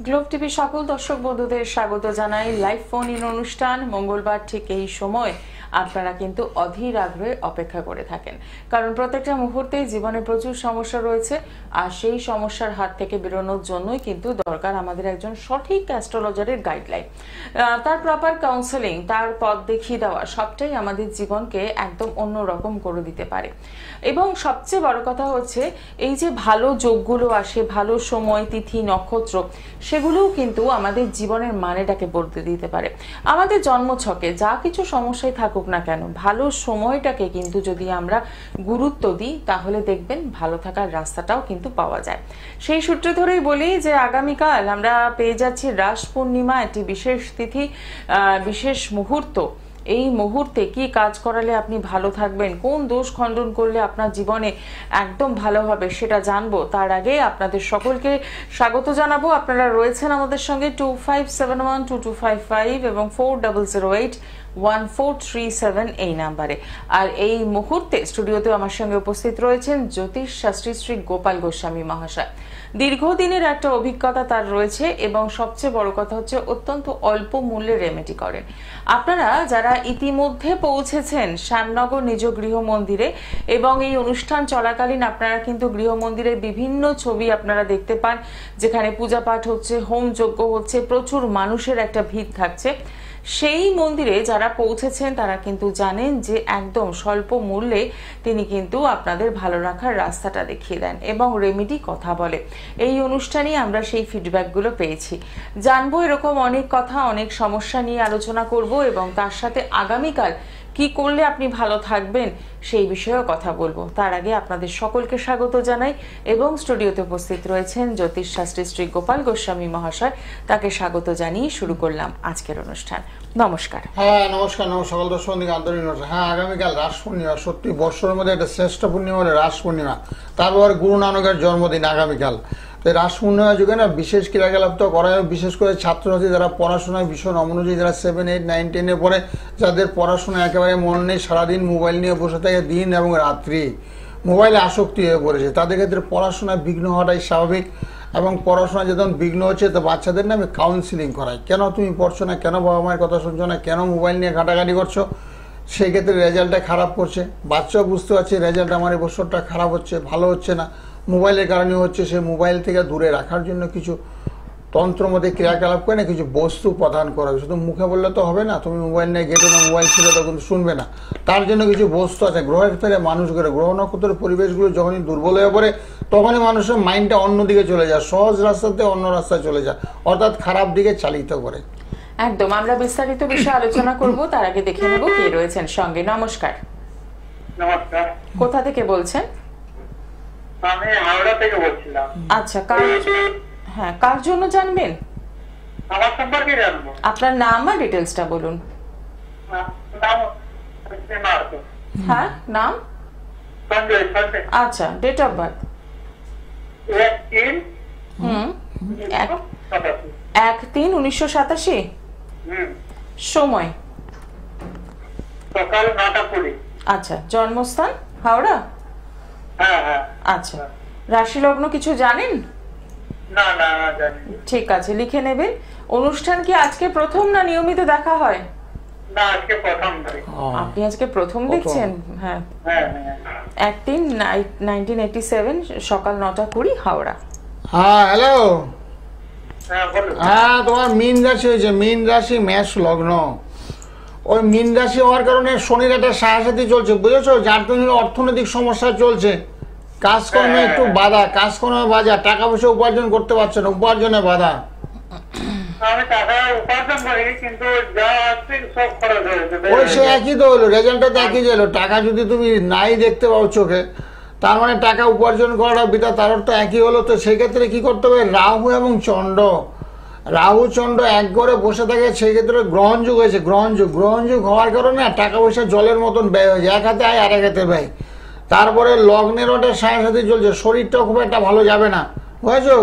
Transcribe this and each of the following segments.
Globe TV সকল দর্শক বন্ধুদের স্বাগত জানাই লাইভ ফোন ইন অনুষ্ঠান মঙ্গলবার ঠিক এই সময় আপনারা কিন্তু অধীর আগ্রহে অপেক্ষা করে থাকেন, কারণ প্রত্যেকটা মুহূর্তেই জীবনে প্রচুর সমস্যা রয়েছে আর সেই সমস্যার হাত থেকে বেরোনোর জন্যই কিন্তু দরকার আমাদের একজন সঠিক অ্যাস্ট্রোলজারের গাইডলাইন, তার প্রপার কাউন্সেলিং, তার পথ দেখিয়ে দেওয়া সবটাই আমাদের জীবনকে একদম অন্যরকম করে দিতে পারে। এবং সবচেয়ে বড় কথা হচ্ছে এই যে ভালো যোগগুলো আসে, ভালো সময়, তিথি, নক্ষত্র, সেগুলোও কিন্তু আমাদের জীবনের মানেটাকে বদলে দিতে পারে। আমাদের জন্মছকে যা কিছু সমস্যায় থাকুক না কেন, ভালো সময়টাকে কিন্তু যদি আমরা গুরুত্ব দিই তাহলে দেখবেন ভালো থাকার রাস্তাটাও কিন্তু পাওয়া যায়। সেই সূত্রে ধরেই বলি যে আগামীকাল আমরা পেয়ে যাচ্ছি রাস পূর্ণিমা, একটি বিশেষ তিথি, বিশেষ মুহূর্ত। এই মুহূর্তে কি কাজ করালে আপনি ভালো থাকবেন, কোন দোষ খণ্ডন করলে আপনার জীবনে একদম ভালো হবে সেটা জানবো। তার আগে আপনাদের সকলকে স্বাগত জানাবো। আপনারা রয়েছেন আমাদের সঙ্গে 25712255 এবং 40081437 এই নাম্বারে। আর এই মুহূর্তে স্টুডিওতে আমার সঙ্গে উপস্থিত রয়েছেন জ্যোতিষ শাস্ত্রী শ্রী গোপাল গোস্বামী মহাশয়। দীর্ঘদিনের একটা অভিজ্ঞতা তার রয়েছে এবং সবচেয়ে বড় কথা হচ্ছে অত্যন্ত অল্প মূল্যে রেমেডি করেন। আপনারা যারা ইতিমধ্যে পৌঁছেছেন শ্যামনগর নিজ গৃহ মন্দিরে এবং এই অনুষ্ঠান চলাকালীন আপনারা কিন্তু গৃহ মন্দিরের বিভিন্ন ছবি আপনারা দেখতে পান, যেখানে পূজা পাঠ হচ্ছে, হোম যজ্ঞ হচ্ছে, প্রচুর মানুষের একটা ভিড় থাকছে। সেই মন্দিরে যারা পৌঁছেছেন তারা কিন্তু জানেন যে একদম স্বল্প মূল্যে তিনি কিন্তু আপনাদের ভালো রাখার রাস্তাটা দেখিয়ে দেন এবং রেমেডি কথা বলে। এই অনুষ্ঠানে আমরা সেই ফিডব্যাকগুলো পেয়েছি। জানবো এরকম অনেক কথা, অনেক সমস্যা নিয়ে আলোচনা করব এবং তার সাথে আগামীকাল কি করলে আপনি ভালো থাকবেন সেই বিষয়েও কথা বলবো। তার আগে আপনাদের সকলকে স্বাগত জানাই এবং স্টুডিওতে উপস্থিত রয়েছেন জ্যোতিষ শাস্ত্রী শ্রী গোপাল গোস্বামী মহাশয়। তাকে স্বাগত জানিয়ে শুরু করলাম আজকের অনুষ্ঠান। নমস্কার। হ্যাঁ, নমস্কার। সকল দর্শক আন্তরিক নমস্কার। হ্যাঁ, আগামীকাল রাস পূর্ণিমা, সত্যি বৎসরের মধ্যে একটা শ্রেষ্ঠ পূর্ণিমা হলো রাস পূর্ণিমা। তারপর গুরু নানকের জন্মদিন আগামীকাল। তো রাস পূর্ণিমা যুগে না বিশেষ ক্রিয়াকলাপ তো করা হয়, বিশেষ করে ছাত্রছাত্রী যারা পড়াশোনায় ভীষণ অমনোযোগী, যারা 7, 8, 9, 10-এ পড়ে, যাদের পড়াশোনা একেবারে মন নেই, সারাদিন মোবাইল নিয়ে বসে থাকে, দিন এবং রাত্রি মোবাইলে আসক্তি হয়ে পড়েছে, তাদের ক্ষেত্রে পড়াশোনায় বিঘ্ন হওয়াটাই স্বাভাবিক। এবং পড়াশোনা যখন বিঘ্ন হচ্ছে তো বাচ্চাদের না আমি কাউন্সিলিং করাই, কেন তুমি পড়ছো না, কেন বাবা মায়ের কথা শুনছো না, কেন মোবাইল নিয়ে ঘাটাঘাটি করছো। সেই ক্ষেত্রে রেজাল্টটা খারাপ করছে, বাচ্চাও বুঝতে পারছে রেজাল্ট আমার এই বছরটা খারাপ হচ্ছে, ভালো হচ্ছে না, মোবাইলের কারণে হচ্ছে। সে মোবাইল থেকে দূরে রাখার জন্য কিছু তন্ত্র মধ্যে ক্রিয়াকলাপ করে না, কিছু বস্তু প্রদান করা হবে। শুধু মুখে বললে তো হবে না, তুমি মোবাইল নিয়ে গেটো না, মোবাইল ছিল তো কিন্তু শুনবে না। তার জন্য কিছু বস্তু আছে গ্রহের ফেরে মানুষ করে, গ্রহ নক্ষত্রের পরিবেশগুলো যখনই দুর্বল হয়ে পড়ে তখনই মানুষের মাইন্ডটা অন্যদিকে চলে যায়, সহজ রাস্তাতে অন্য রাস্তায় চলে যায়, অর্থাৎ খারাপ দিকে চালিত করে। একদম, আমরা বিস্তারিত বিষয়ে আলোচনা করব। তার আগে দেখে নেব কে রয়েছেন সঙ্গে। নমস্কার। নমস্কার। কোথা থেকে বলছেন? আমি হাওড়া থেকে বলছিলাম। আচ্ছা, কার জন্য জানবেন? আমার সম্পর্কে জানবো। আপনার নাম আর ডিটেলসটা বলুন। নাম হ্যাঁ, নাম? সঞ্জয়। আচ্ছা, ডেট অফ বার্থ? 1-3-1987। সময়? সকাল 9:20। আচ্ছা, জন্মস্থান হাওড়া? হ্যাঁ হ্যাঁ। আচ্ছা, রাশি লগ্ন কিছু জানেন? না না জানি। ঠিক আছে, লিখে নেবেন। অনুষ্ঠান কি আজকে প্রথম না নিয়মিত দেখা হয়? না, আজকে প্রথম। আপনি আজকে প্রথম দেখছেন? হ্যাঁ। 1-3-1987 সকাল 9:20 হাওড়া। হ্যাঁ, হ্যালো। হ্যাঁ বলুন। হ্যাঁ, তোমার মীন রাশি হয়েছে, মীন রাশি মেষ লগ্ন। ওই মীন রাশি হওয়ার কারণে শনির একটা সাহায্য চলছে, বুঝেছো, যার জন্য অর্থনৈতিক সমস্যা চলছে, কাজকর্মে একটু বাধা, কাজকর্মে বাধা, টাকা পয়সা উপার্জন করতে পারছে না, উপার্জনে বাধা। আমি টাকা উপার্জন করি কিন্তু যা আছে সব খরচ হয়েছে। ওই সে একই তো হলো, রেজাল্টটা তো একই হলো। টাকা যদি তুমি নাই দেখতে পাও চোখে, তার মানে টাকা উপার্জন করাটা বিটা, তার অর্থ একই হলো। তো সেক্ষেত্রে কি করতে হবে, রাহু এবং চন্দ্র, রাহু চন্দ্র এক ঘরে বসে থাকে, সেই ক্ষেত্রে গ্রহণযোগ হয়েছে। গ্রহণযোগ হওয়ার কারণে টাকা পয়সা জলের মতন ব্যয় হয়েছে, এক হাতে আয় আর এক হাতে ব্যয়। তারপরে লগ্নের ওটা সাথে চলছে, শরীরটাও খুব একটা ভালো যাবে না, বুঝেছো?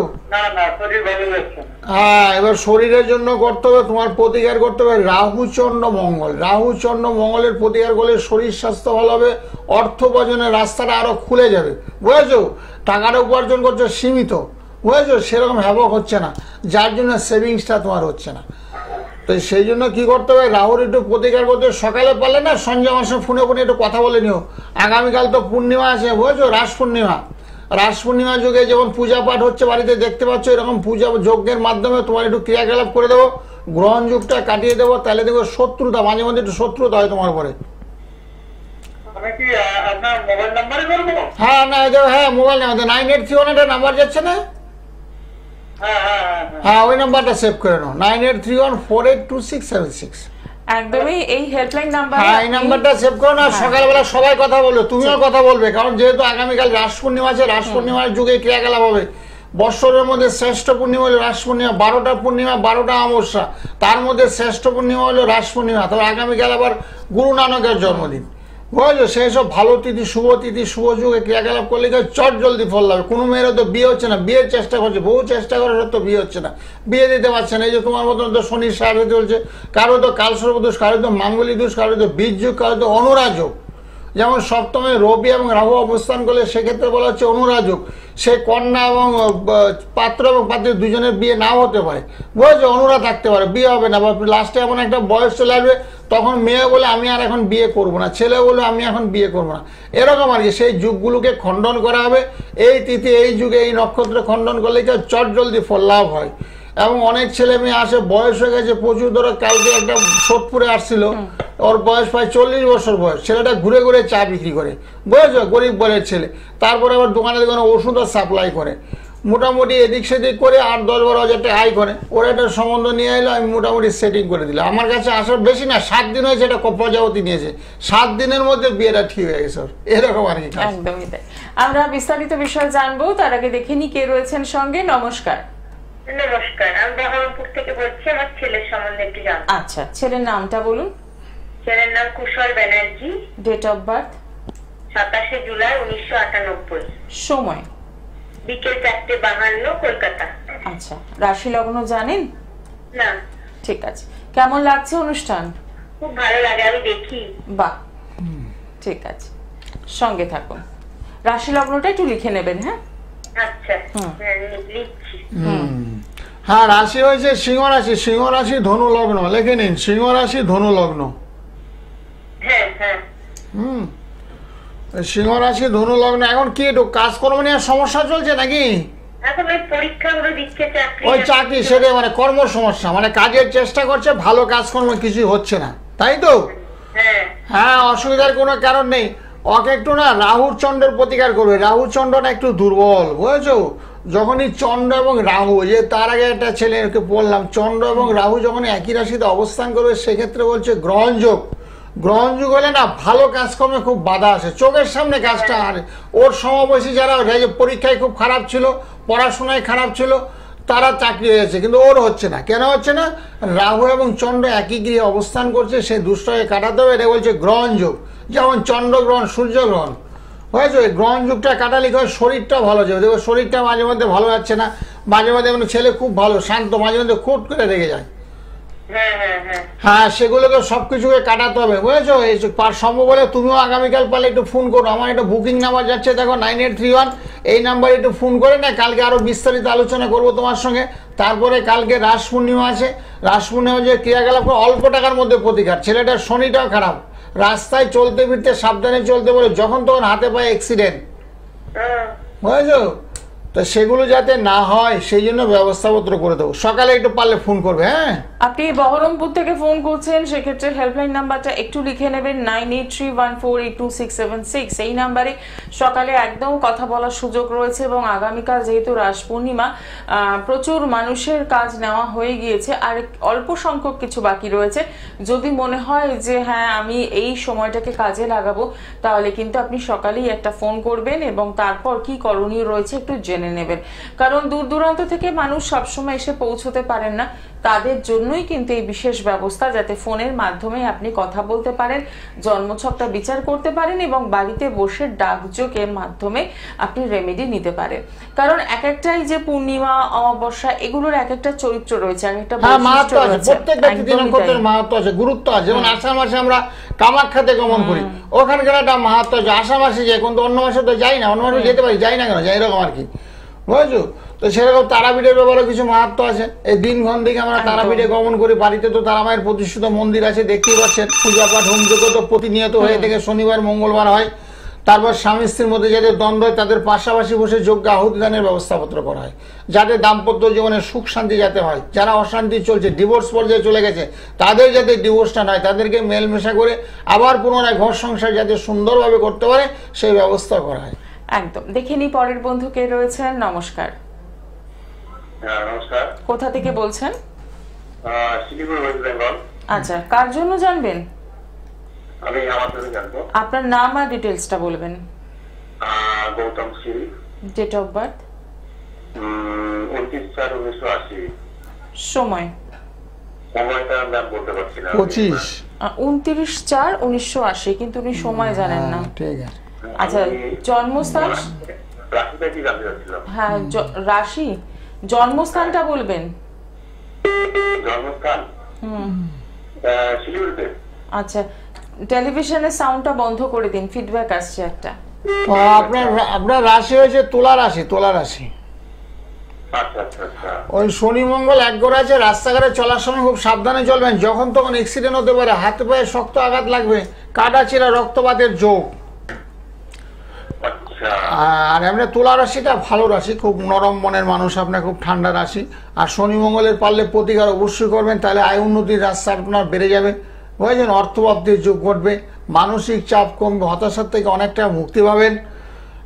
হ্যাঁ, এবার শরীরের জন্য করতে হবে, তোমার প্রতিকার করতে হবে রাহু চন্দ্র মঙ্গল। রাহু চন্দ্র মঙ্গলের প্রতিকার করলে শরীর স্বাস্থ্য ভালো হবে, অর্থ উপার্জনের রাস্তাটা আরো খুলে যাবে, বুঝেছো? টাকাটা উপার্জন করছে সীমিত, বুঝেছো, সেরকম হ্যাবক হচ্ছে না, যার জন্য সেভিংসটা তোমার হচ্ছে না। তো সেই জন্য কি করতে হবে, রাহুর একটু প্রতিকার করতে, সকালে পারলে না সঞ্জয় আমার সঙ্গে ফোনে ফোনে একটু কথা বলে নিও। আগামীকাল তো পূর্ণিমা আছে, বুঝেছো, রাস পূর্ণিমা। রাস পূর্ণিমা যুগে যেমন পূজা পাঠ হচ্ছে বাড়িতে দেখতে পাচ্ছ, এরকম পূজা যজ্ঞের মাধ্যমে তোমার একটু ক্রিয়াকলাপ করে দেবো, গ্রহণ যুগটা কাটিয়ে দেবো, তাহলে দেখো শত্রুতা, মাঝে মধ্যে একটু শত্রুতা হয় তোমার উপরে। আমি কি আপনার মোবাইল নাম্বারে করবো? হ্যাঁ না, হ্যাঁ মোবাইল নাম্বার 9831 নাম্বার যাচ্ছে না, হ্যাঁ হ্যাঁ হ্যাঁ হ্যাঁ ওই নাম্বারটা সেভ করে নাও, 9831482676। একদমই এই হেল্পলাইন নাম্বার, হ্যাঁ এই নাম্বারটা সেভ করো না। সকালবেলা সবাই কথা বলবে, তুমিও কথা বলবে, কারণ যেহেতু আগামীকাল রাস পূর্ণিমা আছে, রাস পূর্ণিমার যুগে ক্রিয়াকলাপ হবে। বৎসরের মধ্যে শ্রেষ্ঠ পূর্ণিমা হলো রাস পূর্ণিমা, 12টা পূর্ণিমা 12টা অমাবস্যা, তার মধ্যে শ্রেষ্ঠ পূর্ণিমা হলো রাস পূর্ণিমা। তবে আগামীকাল আবার গুরু নানকের জন্মদিন, বুঝলো, সেই সব ভালো তিথি, শুভ তিথি, শুভ যুগে ক্রিয়াকলাপ করলে চট জলদি ফল লাগবে। কোনো মেয়েরও তো বিয়ে হচ্ছে না, বিয়ের চেষ্টা করছে, বহু চেষ্টা করে তো বিয়ে হচ্ছে না, বিয়ে দিতে পারছে না। এই যে তোমার মতন তো শনির সাহায্য চলছে, কারো তো কালসর্প দোষ, কারো তো মাঙ্গলিক দোষ, কারো তো বীজ যুগ, কারো তো অনুরাযোগ। যেমন সপ্তমে রবি এবং রাহু অবস্থান করলে সেক্ষেত্রে বলা হচ্ছে অনুরাযোগ, সে কন্যা এবং পাত্র এবং পাত্রী দুজনের বিয়ে নাও হতে পারে, বুঝেছো, অনুরাগ থাকতে পারে, বিয়ে হবে না, বা লাস্টে এমন একটা বয়স চলে আসবে তখন মেয়ে বলে আমি আর এখন বিয়ে করবো না, ছেলে বলে আমি এখন বিয়ে করবো না, এরকম আর কি। সেই যুগগুলোকে খণ্ডন করা হবে, এই তিথি এই যুগে এই নক্ষত্র খণ্ডন করলে কি চট জলদি ফল লাভ হয়। এবং অনেক ছেলে মেয়ে আসে, বয়স হয়ে গেছে প্রচুর, ধরো কালকে একটা সোদপুরে আসছিল, ওর বয়স প্রায় 40 বছর বয়স, ছেলেটা ঘুরে ঘুরে চা বিক্রি করে, বুঝেছো, গরিব বলের ছেলে। তারপরে আবার দোকানে দোকানে ওষুধও সাপ্লাই করে, মোটামুটি এদিক সেদিক করে 8-10-12 হাজার টাকা আয় করে। ওরা একটা সম্বন্ধ নিয়ে এলো, আমি মোটামুটি সেটিং করে দিলাম। আমার কাছে আসার বেশি না, 7 দিন হয়েছে, এটা প্রজাপতি নিয়েছে, 7 দিনের মধ্যে বিয়েটা ঠিক হয়ে গেছে ওর, এরকম আর কি। একদমই তাই। আমরা বিস্তারিত বিষয় জানবো, তার আগে দেখে নি কে রয়েছেন সঙ্গে। নমস্কার। নমস্কার, আমি বহরমপুর থেকে বলছি। আমার ছেলের সম্বন্ধে একটু জানবো। আচ্ছা, ছেলের নামটা বলুন। ছেলের নাম Kushal Banerjee, date of birth, 27শে জুলাই 1998, সময় বিকেল 4:52, কলকাতা। আচ্ছা, রাশি লগ্ন জানেন? না। ঠিক আছে, কেমন লাগছে অনুষ্ঠান? খুব ভালো লাগে, আমি দেখি। বাহ, ঠিক আছে, সঙ্গে থাকুন। রাশি লগ্নটা একটু লিখে নেবেন। হ্যাঁ আচ্ছা, হ্যাঁ লিখছি। হ্যাঁ, রাশি হয়েছে সিংহ রাশি, সিংহ রাশি ধনু লগ্ন, লিখে নিন, সিংহ রাশি ধনু লগ্ন। হ্যাঁ হ্যাঁ। সিংহ রাশি ধনু লগ্ন। এখন কি একটু কাজকর্ম নিয়ে সমস্যা চলছে নাকি? এখন ওই পরীক্ষাগুলো দিচ্ছে, চাকরি। ওই চাকরি, সেটা মানে কর্ম সমস্যা, মানে কাজের চেষ্টা করছে, ভালো কাজকর্ম কিছু হচ্ছে না, তাই তো? হ্যাঁ হ্যাঁ, অসুবিধার কোনো কারণ নেই। ওকে একটু না রাহুর চন্দ্রের প্রতিকার করবে, রাহুর চন্দ্র না একটু দুর্বল, বুঝেছো। যখনই চন্দ্র এবং রাহু, যে তার আগে একটা ছেলেকে বললাম, চন্দ্র এবং রাহু যখন একই রাশিতে অবস্থান করবে সেক্ষেত্রে বলছে গ্রহণযোগ। গ্রহণযোগ হলে না ভালো কাজকর্মে খুব বাধা আসে, চোখের সামনে কাজটা। আর ওর সমবয়সী যারা পরীক্ষায় খুব খারাপ ছিল, পড়াশোনায় খারাপ ছিল, তারা চাকরি হয়েছে, কিন্তু ওর হচ্ছে না। কেন হচ্ছে না? রাহু এবং চন্দ্র একই গৃহে অবস্থান করছে, সেই দুষ্টকে কাটাতে হবে, এটা বলছে গ্রহণযোগ। যেমন চন্দ্রগ্রহণ, সূর্যগ্রহণ হয়েছে, ওই গ্রহণ যুগটা কাটালে হয় শরীরটা ভালো যাবে। দেখো শরীরটা মাঝে মধ্যে ভালো যাচ্ছে না, মাঝে মাঝে মানে ছেলে খুব ভালো শান্ত, মাঝে মধ্যে খুট করে রেগে যায়। হ্যাঁ, সেগুলোকে সবকিছুকে কাটাতে হবে, বুঝেছো। এই সম্ভব হলে তুমিও আগামীকাল পারলে একটু ফোন করো, আমার একটা বুকিং নাম্বার যাচ্ছে দেখো 9831, এই নাম্বারে একটু ফোন করে না, কালকে আরো বিস্তারিত আলোচনা করবো তোমার সঙ্গে। তারপরে কালকে রাস পূর্ণিমা আছে, রাস পূর্ণিমা যে ক্রিয়াকলাপ অল্প টাকার মধ্যে প্রতিকার। ছেলেটার শনিটাও খারাপ, রাস্তায় চলতে ফিরতে সাবধানে চলতে বলে, যখন তখন হাতে পায়ে অ্যাক্সিডেন্ট, বুঝেছো। তো সেগুলো যাতে না হয় সেই জন্য ব্যবস্থাপত্র করে দেবো। সকালে একটু পারলে ফোন করবে। হ্যাঁ, আপনি বহরমপুর থেকে ফোন করছেন, সেক্ষেত্রে হেল্পলাইন নাম্বারটা একটু লিখে নেবেন, 9831482676। এই নাম্বারে সকালে একদম কথা বলার সুযোগ রয়েছে। এবং আগামীকাল যেহেতু রাস পূর্ণিমা, প্রচুর মানুষের কাজ নেওয়া হয়ে গিয়েছে, আর অল্প সংখ্যক কিছু বাকি রয়েছে। যদি মনে হয় যে হ্যাঁ আমি এই সময়টাকে কাজে লাগাবো, তাহলে কিন্তু আপনি সকালেই একটা ফোন করবেন এবং তারপর কি করণীয় রয়েছে একটু জেনে নেবেন। কারণ দূর দূরান্ত থেকে মানুষ সবসময় এসে পৌঁছতে পারেন না, তাদের জন্যই কিন্তু এই বিশেষ ব্যবস্থা, যাতে ফোনের মাধ্যমে আপনি কথা বলতে পারেন, জন্মছকটা বিচার করতে পারেন এবং বাড়িতে বসে ডাকযোগের মাধ্যমে আপনি রেমেডি নিতে পারেন। কারণ এক একটাই যে পূর্ণিমা, অমাবস্যা, এগুলোর এক একটা চরিত্র রয়েছে, এক একটা বৈশিষ্ট্য রয়েছে, মাহাত্ম আছে, গুরুত্ব আছে। যেমন আষাঢ় মাসে আমরা কামাখ্যাতে গমন করি, ওখানকার একটা মাহাত্ম আছে। আষাঢ় মাসে যাই, কিন্তু অন্য মাসে তো যাই না, অন্য মাসে যেতে পারি, যাই না কেন, যাই, এরকম আর কি, বুঝেছো। তো সেরকম তারাপীঠের ব্যাপারে কিছু মাহাত্ম্য আছে। এই দিনক্ষণ থেকে আমরা তারাপীঠে গমন করি, বাড়িতে তো তারা মায়ের প্রতিষ্ঠিত মন্দির আছে, দেখতেই পাচ্ছেন। পূজা পাঠ হোমযজ্ঞ তো প্রতিনিয়ত হয়ে থেকে শনিবার মঙ্গলবার হয়। তারপর স্বামী স্ত্রীর মধ্যে যাদের দ্বন্দ্ব হয় তাদের পাশাপাশি বসে যজ্ঞ আহুতি দানের ব্যবস্থাপত্র করা হয়, যাদের দাম্পত্য জীবনে সুখ শান্তি যাতে হয়, যারা অশান্তি চলছে, ডিভোর্স পর্যায়ে চলে গেছে, তাদের যাতে ডিভোর্সটা নয়, তাদেরকে মেলমেশা করে আবার পুনরায় ঘর সংসার যাতে সুন্দরভাবে করতে পারে সেই ব্যবস্থা করা হয়। একদম। দেখে নি পরের বন্ধু কে রয়েছেন। নমস্কার। নমস্কার। কোথা থেকে বলছেন? শিলিগুড়ি, ওয়েস্ট বেঙ্গল। আচ্ছা, কার জন্য জানবেন? আমি আমার জন্য জানবো। আপনার নাম আর ডিটেলসটা বলবেন। Gautam Singh. Date of birth? 29/4/1980। সময়? সময়টা ম্যাম বলতে পারছি না। 25। 29/4/1980, কিন্তু উনি সময় জানেন না। ঠিক আছে। আচ্ছা, জন্মস্থান? রাশিটা কি জানতে চাচ্ছিলাম? হ্যাঁ, রাশি। জন্মস্থানটা বলবেন। জন্মস্থান শিলিগুড়িতে। আচ্ছা, টেলিভিশনের সাউন্ডটা বন্ধ করে দিন, ফিডব্যাক আসছে একটা। তো আপনার রাশি হয়েছে তুলা রাশি। তুলা রাশি। আচ্ছা আচ্ছা আচ্ছা। ওই শনি মঙ্গল এক ঘরে আছে, রাস্তাঘাটে চলার সময় খুব সাবধানে চলবেন, যখন তখন অ্যাক্সিডেন্ট হতে পারে, হাতে পায়ে শক্ত আঘাত লাগবে, কাটা ছিঁড়া, রক্তপাতের যোগ। আর এমনি তুলা রাশিটা ভালো রাশি, খুব নরম মনের মানুষ আপনার, খুব ঠান্ডা রাশি। আর শনি মঙ্গলের পারলে প্রতিকার অবশ্যই করবেন, তাহলে আয় উন্নতির রাস্তা আপনার বেড়ে যাবে, বুঝেছেন। অর্থপ্রাপ্তির যোগ ঘটবে, মানসিক চাপ কমবে, হতাশার থেকে অনেকটা মুক্তি পাবেন।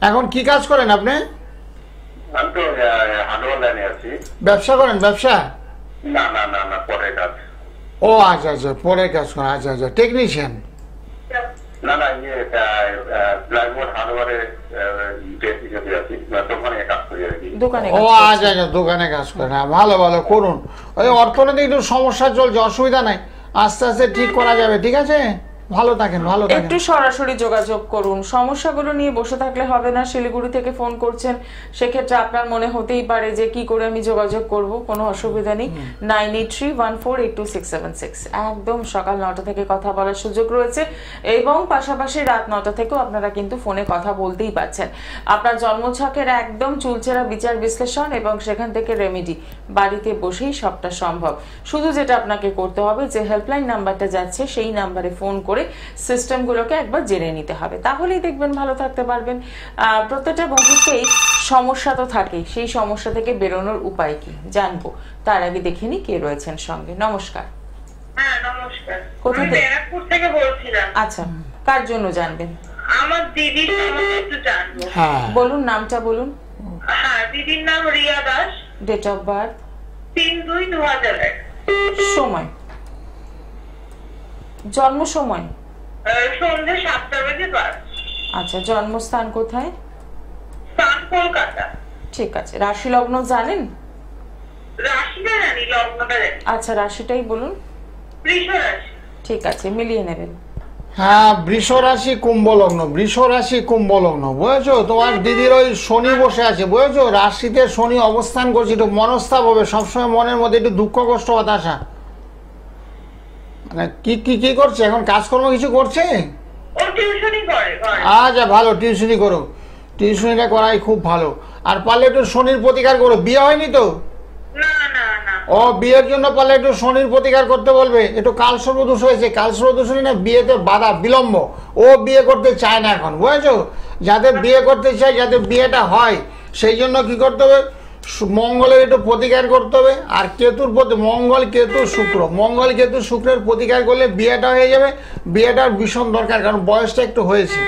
এখন কি কাজ করেন আপনি? আমি তো হার্ডওয়্যার লাইনে আছি। ব্যবসা করেন? ব্যবসা? না না না না, পরের কাজ। ও আচ্ছা আচ্ছা, পরের কাজ করেন। আচ্ছা আচ্ছা, টেকনিশিয়ান? না না, প্লাইবোর্ড হার্ডওয়্যারে টেকনিশিয়ান আছি, দোকানে কাজ করি আর কি। দোকানে? ও আচ্ছা আচ্ছা, দোকানে কাজ করেন। হ্যাঁ, ভালো ভালো করুন। ওই অর্থনৈতিক একটু সমস্যা চলছে, অসুবিধা নাই, আস্তে আস্তে ঠিক করা যাবে। ঠিক আছে, ভালো থাকেন, ভালো থাকেন। একটু সরাসরি যোগাযোগ করুন, সমস্যাগুলো নিয়ে বসে থাকলে হবে না। শিলিগুড়ি থেকে ফোন করছেন, সেক্ষেত্রে আপনার মনে হতেই পারে যে কি করে আমি যোগাযোগ করব, কোনো অসুবিধা নেই। 9831482676, একদম সকাল 9টা থেকে কথা বলার সুযোগ রয়েছে, এবং পাশাপাশি রাত 9টা থেকেও আপনারা কিন্তু ফোনে কথা বলতেই পারছেন। আপনার জন্মছকের একদম চুলচেরা বিচার বিশ্লেষণ এবং সেখান থেকে রেমেডি বাড়িতে বসেই সবটা সম্ভব। শুধু যেটা আপনাকে করতে হবে, যে হেল্পলাইন নাম্বারটা যাচ্ছে সেই নাম্বারে ফোন করে সিস্টেমগুলোকে একবার জেনে নিতে হবে, তাহলেই দেখবেন ভালো থাকতে পারবেন। প্রত্যেকটা বন্ধুকেই সমস্যা তো থাকে, সেই সমস্যা থেকে বেরোনোর উপায় কি জানবো, তার আগে দেখে নি কে রয়েছেন সঙ্গে। নমস্কার। হ্যাঁ নমস্কার, কোথা আমি থেকে? ব্যারাকপুর থেকে বলছিলাম। আচ্ছা, কার জন্য জানবেন? আমার দিদির সম্বন্ধে একটু জানবো। হ্যাঁ, বলুন, নামটা বলুন। হ্যাঁ, দিদির নাম Riya Das. Date of birth? 3/2/2001। সময়? জন্ম সময়? সন্ধ্যে 7:05। আচ্ছা, জন্মস্থান কোথায়? স্থান কলকাতা। ঠিক আছে, রাশি লগ্ন জানেন? রাশিটা জানি, লগ্নটা জানি। আচ্ছা, রাশিটাই বলুন। বৃষ রাশি। ঠিক আছে, মিলিয়ে নেবেন। হ্যাঁ, বৃষ রাশি কুম্ভ লগ্ন। বৃষ রাশি কুম্ভ লগ্ন, বুঝেছো? তোমার দিদির ওই শনি বসে আছে, বুঝেছো? রাশিতে শনি অবস্থান করছে, একটু মনস্তাপ হবে, সবসময় মনের মধ্যে একটু দুঃখ কষ্ট হতাশা। মানে কি কি কি করছে এখন? কাজকর্ম কিছু করছে? ও টিউশনই করে ঘরে। আচ্ছা, ভালো, টিউশনি করো, টিউশনিটা করাই খুব ভালো। আর পারলে একটু শনির প্রতিকার করো। বিয়ে হয়নি তো? না না না। ও, বিয়ের জন্য পারলে একটু শনির প্রতিকার করতে বলবে। একটু কালসর্পদোষ হয়েছে, কালসর্পদোষ না, বিয়েতে বাধা বিলম্ব, ও বিয়ে করতে চায় না এখন, বুঝেছো? যাদের বিয়ে করতে চায়, যাতে বিয়েটা হয়, সেই জন্য কি করতে হবে? মঙ্গলের একটু প্রতিকার করতে হবে। আর কেতুর প্রতি, মঙ্গল কেতু শুক্র, মঙ্গল কেতু শুক্রের প্রতিকার করলে বিয়েটা হয়ে যাবে। বিয়েটার ভীষণ দরকার, কারণ বয়সটা একটু হয়েছে।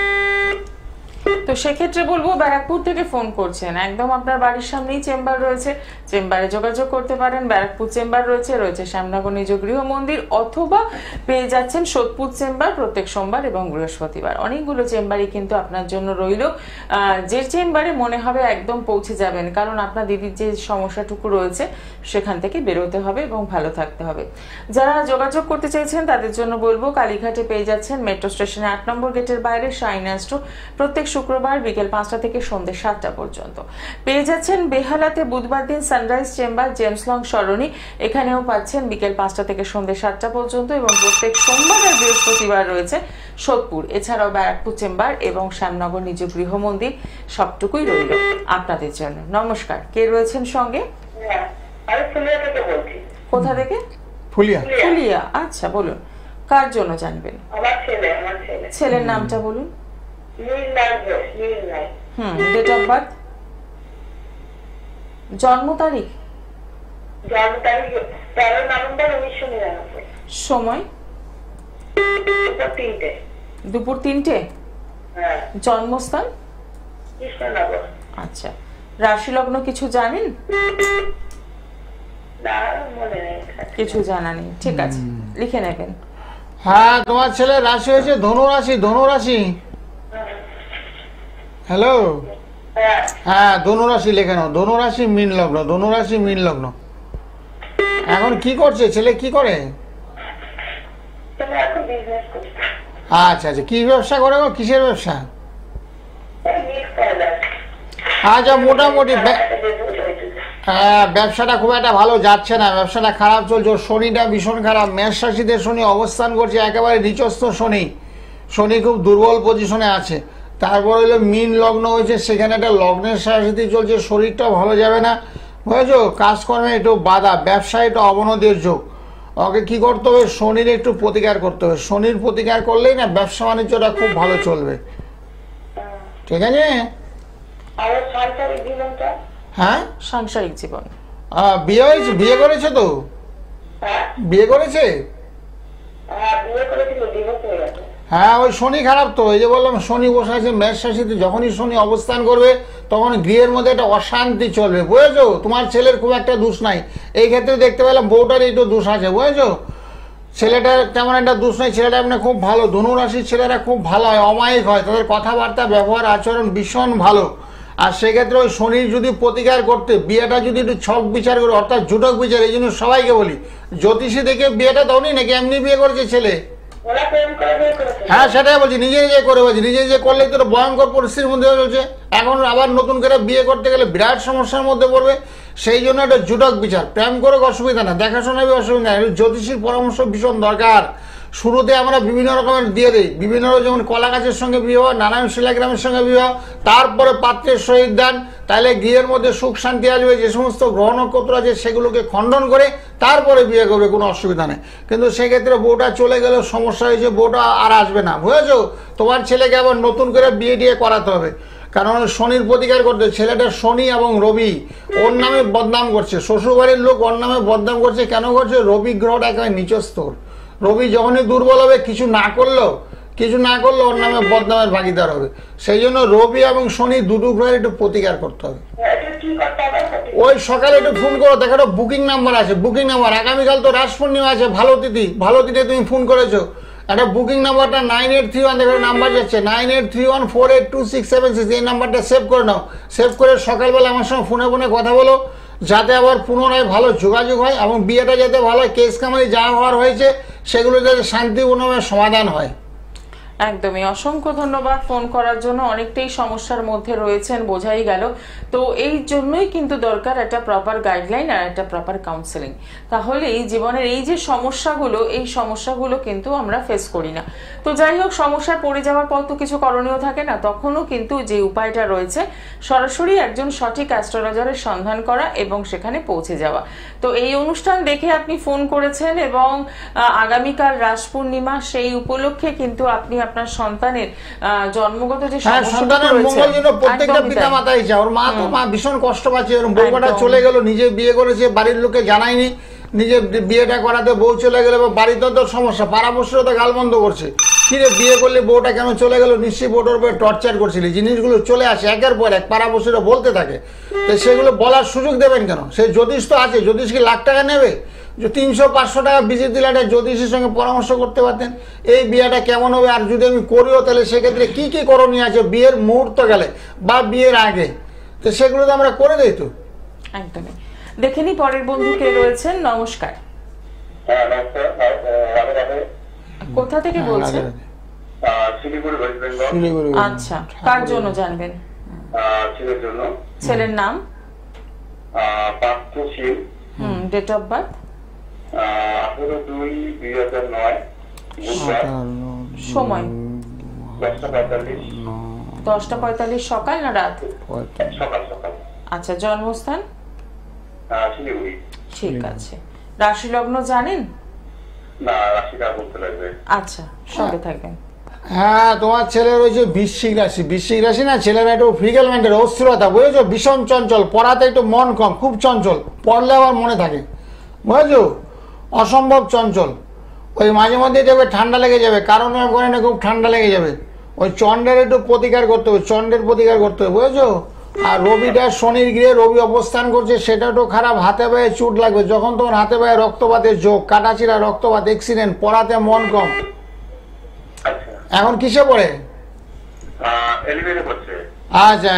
তো সেক্ষেত্রে বলবো, ব্যারাকপুর থেকে ফোন করছেন, একদম আপনার বাড়ির সামনেই চেম্বার রয়েছে, চেম্বারে যোগাযোগ করতে পারেন। ব্যারাকপুর চেম্বার রয়েছে শ্যামনগর নিজ গৃহ মন্দির, অথবা পেয়ে যাচ্ছেন সোদপুর চেম্বার প্রত্যেক সোমবার এবং বৃহস্পতিবার। অনেকগুলো চেম্বারই কিন্তু আপনার জন্য রইল, যে চেম্বারে মনে হবে একদম পৌঁছে যাবেন, কারণ আপনার দিদির যে সমস্যাটুকু রয়েছে সেখান থেকে বেরোতে হবে এবং ভালো থাকতে হবে। যারা যোগাযোগ করতে চাইছেন তাদের জন্য বলবো, কালীঘাটে পেয়ে যাচ্ছেন মেট্রো স্টেশনে 8 নম্বর গেটের বাইরে শাইন অ্যাস্ট্রো, প্রত্যেক শুক্রবার শুক্রবার বিকেল 5টা থেকে সন্ধ্যে 7টা পর্যন্ত। পেয়ে যাচ্ছেন বেহালাতে বুধবার দিন সানরাইজ চেম্বার জেমস লং সরণি, এখানেও পাচ্ছেন বিকেল 5টা থেকে সন্ধ্যে 7টা পর্যন্ত। এবং প্রত্যেক সোমবার আর বৃহস্পতিবার রয়েছে সোদপুর, এছাড়াও ব্যারাকপুর চেম্বার এবং শ্যামনগর নিজ গৃহ মন্দির। সবটুকুই রইল আপনাদের জন্য। নমস্কার, কে রয়েছেন সঙ্গে? আমি ফুলিয়া থেকে বলছি। কোথা থেকে? ফুলিয়া। ফুলিয়া, আচ্ছা বলুন কার জন্য জানবেন? আমার ছেলে। ছেলের নামটা বলুন। নীল নাই। ডেট অফ বার্থ, জন্ম তারিখ, জন্ম তারিখ 13 নভেম্বর 1999। সময় দুপুর 3টে। হ্যাঁ। জন্মস্থান কৃষ্ণনগর। আচ্ছা, রাশি লগ্ন কিছু জানেন? না, মনে নেই। কিছু জানা নেই, ঠিক আছে, লিখে নেবেন। হ্যাঁ, তোমার ছেলে রাশি হয়েছে ধনুরাশি। ধনুরাশি, হ্যালো, হ্যাঁ ধনুরাশি লেখে নাও। ধনুরাশি মীন লগ্ন। ধনুরাশি মীন লগ্ন। এখন কি করছে ছেলে, কি করে? তুমি এখন বিজনেস করছো? আচ্ছা আচ্ছা, কি ব্যবসা করে গো? কিসের ব্যবসা? আচ্ছা, মোটামুটি ব্যবসাটা খুব একটা ভালো যাচ্ছে না, ব্যবসাটা খারাপ চলছে। শনিটা ভীষণ খারাপ, মেষ রাশিতে শনি অবস্থান করছে, একেবারে নিচস্থ শনি। শনি খুব দুর্বল পজিশনে আছে। তারপর হলো মীন লগ্ন হয়েছে, সেখানে একটা লগ্নের সাথে চলছে, শরীরটা ভালো যাবে না, বুঝেছো? কাজকর্মে একটু বাধা, ব্যবসায় একটু অবনতির যোগ। ওকে কি করতে হবে? শনির একটু প্রতিকার করতে হবে। শনির প্রতিকার করলেই না ব্যবসা বাণিজ্যটা খুব ভালো চলবে, ঠিক আছে? হ্যাঁ, সাংসারিক জীবন বিয়ে হয়েছে? বিয়ে করেছে তো? বিয়ে করেছে? হ্যাঁ, ওই শনি খারাপ তো, এই যে বললাম শনি বসে আছে মেষ রাশিতে। যখনই শনি অবস্থান করবে তখন গৃহের মধ্যে একটা অশান্তি চলবে, বুঝেছো? তোমার ছেলের খুব একটা দোষ নাই এই ক্ষেত্রে, দেখতে পেলাম বউটার একটু দোষ আছে, বুঝেছো? ছেলেটার তেমন একটা দোষ নেই, ছেলেটা মানে খুব ভালো। ধনুরাশির ছেলেরা খুব ভালো হয়, অমায়িক হয়, তাদের কথাবার্তা ব্যবহার আচরণ ভীষণ ভালো। আর সেক্ষেত্রে ওই শনির যদি প্রতিকার করতে, বিয়েটা যদি একটু ছক বিচার করে, অর্থাৎ জুটক বিচার, এই জন্য সবাইকে বলি জ্যোতিষী দেখে বিয়েটা দাওনি নাকি এমনি বিয়ে করেছে ছেলে? হ্যাঁ, সেটাই বলছি, নিজে নিজে করে বলছি। নিজে নিজে করলে তো ভয়ঙ্কর পরিস্থিতির মধ্যে চলছে। এখন আবার নতুন করে বিয়ে করতে গেলে বিরাট সমস্যার মধ্যে পড়বে। সেই জন্য একটা জুটক বিচার, প্রেম করে অসুবিধা না, দেখাশোনা অসুবিধা নেই, জ্যোতিষীর পরামর্শ ভীষণ দরকার। শুরুতে আমরা বিভিন্ন রকমের দিয়ে দিই, বিভিন্ন যেমন কলা গাছের সঙ্গে বিবাহ, নারায়ণ শিলাগ্রামের সঙ্গে বিবাহ, তারপরে পাত্রের সহিত দান, তাহলে গৃহের মধ্যে সুখ শান্তি আসবে। যে সমস্ত গ্রহ নক্ষত্র আছে সেগুলোকে খণ্ডন করে তারপরে বিয়ে করবে, কোনো অসুবিধা নেই। কিন্তু সেক্ষেত্রে বউটা চলে গেলে সমস্যা হয়েছে, বউটা আর আসবে না, বুঝেছো? তোমার ছেলেকে আবার নতুন করে বিয়ে টিয়ে করাতে হবে, কারণ শনির প্রতিকার করতে। ছেলেটা শনি এবং রবি ওর নামে বদনাম করছে, শ্বশুরবাড়ির লোক ওর নামে বদনাম করছে। কেন করছে? রবি গ্রহটা একেবারে নিচস্থর। রবি যখনই দুর্বল হবে, কিছু না করলেও ওর নামে বদনামের ভাগিদার হবে। সেই জন্য রবি এবং শনি দুটো গ্রহের একটু প্রতিকার করতে হবে। ওই সকালে একটু ফোন করো, দেখো বুকিং নাম্বার আছে, বুকিং নাম্বার। আগামীকাল তো রাস পূর্ণিমা আছে, ভালো তিথি, ভালো তিথি তুমি ফোন করেছো। একটা বুকিং নাম্বারটা 9831, দেখো নাম্বার যাচ্ছে 9831482676, এই নাম্বারটা সেভ করে নাও। সেভ করে সকালবেলা আমার সঙ্গে ফোনে কথা বলো, যাতে আবার পুনরায় ভালো যোগাযোগ হয় এবং বিয়েটা যাতে ভালো হয়, কেস কামারি যা হওয়ার হয়েছে সেগুলো যাতে শান্তিপূর্ণভাবে সমাধান হয়। একদমই, অসংখ্য ধন্যবাদ ফোন করার জন্য। অনেকটাই সমস্যার মধ্যে রয়েছেন, বোঝাই গেল। তো এই জন্যই কিন্তু দরকার একটা প্রপার গাইডলাইন আর একটা প্রপার কাউন্সেলিং। তাহলে এই জীবনের এই যে সমস্যাগুলো, এই সমস্যাগুলো কিন্তু আমরা ফেস করি না। তো যাই হোক, সমস্যার পড়ে যাওয়ার পর তো কিছু করণীয় থাকে না, তখনও কিন্তু যে উপায়টা রয়েছে সরাসরি একজন সঠিক অ্যাস্ট্রোলজারের সন্ধান করা এবং সেখানে পৌঁছে যাওয়া। তো এই অনুষ্ঠান দেখে আপনি ফোন করেছেন এবং আগামীকাল রাস পূর্ণিমা, সেই উপলক্ষে কিন্তু আপনি আপনার সন্তানের জন্মগত যে সন্তানের মঙ্গল জন্য প্রত্যেকটা পিতা মাতাই চায়। ওর মা তো ভীষণ কষ্ট পাচ্ছে, ওর বউটা চলে গেল, নিজে বিয়ে করেছে, বাড়ির লোকে জানায়নি, নিজে বিয়েটা করাতে বউ চলে গেলে বাড়িতে তো সমস্যা, পাড়াপড়শিরা তো গালবন্ধ করছে, কিরে বিয়ে করলে বউটা কেন চলে গেল, নিশ্চয়ই বউটার উপরে টর্চার করছিলি। জিনিসগুলো চলে আসে একের পর এক, পাড়াপড়শিরা বলতে থাকে, তো সেগুলো বলার সুযোগ দেবেন কেন? সে জ্যোতিষ তো আছে, জ্যোতিষ কি লাখ টাকা নেবে? যে 300-500 টাকা ভিজিট দিলে একটা জ্যোতিষীর সঙ্গে পরামর্শ করতে পারতেন, এই বিয়েটা কেমন হবে, আর যদি আমি করিও তাহলে সেক্ষেত্রে কি কি করণীয় আছে বিয়ের মুহূর্ত গেলে বা বিয়ের আগে, তো সেগুলো তো আমরা করে দিই। তো একদমই দেখে নি পরের বন্ধু কে রয়েছেন। নমস্কার, কোথা থেকে বলছেন? শিলিগুড়ি ওয়েস্ট বেঙ্গল। শিলিগুড়ি। আচ্ছা, কার জন্য জানবেন? ছেলের জন্য। ছেলের নাম? Partha Shil. Date of birth? 18/2/2009 বুধবার। সময়? 10:45। 10:45 সকাল না রাত? সকাল সকাল। আচ্ছা, জন্মস্থান? শিলিগুড়ি। ঠিক আছে। রাশি লগ্ন জানেন? না, রাশিটা বলতে লাগবে। আচ্ছা, সঙ্গে থাকবেন। হ্যাঁ, তোমার ছেলে রয়েছে বৃশ্চিক রাশি। বৃশ্চিক রাশি না, ছেলেরা একটু ফিজিক্যাল মেন্টাল অস্থিরতা, বুঝেছো? ভীষণ চঞ্চল, পড়াতে একটু মন কম, খুব চঞ্চল, পড়লে আবার মনে থাকে, বুঝেছো? অসম্ভব চঞ্চল। ওই মাঝে মধ্যে যাবে ঠান্ডা লেগে যাবে, কারণ করে না খুব ঠান্ডা লেগে যাবে। ওই চন্ডের একটু প্রতিকার করতে হবে, চন্ডের প্রতিকার করতে হবে, বুঝেছো? আর রবিটা শনির গৃহে রবি অবস্থান করছে, সেটা একটু খারাপ। হাতে পায়ে চোট লাগবে, যখন তোমার হাতে পায়ে রক্তপাতের যোগ, কাটাচিরা, রক্তপাত, অ্যাক্সিডেন্ট, পড়াতে মন কম। আচ্ছা, এখন কিসে পড়ে? 11-এ পড়ছে। আচ্ছা,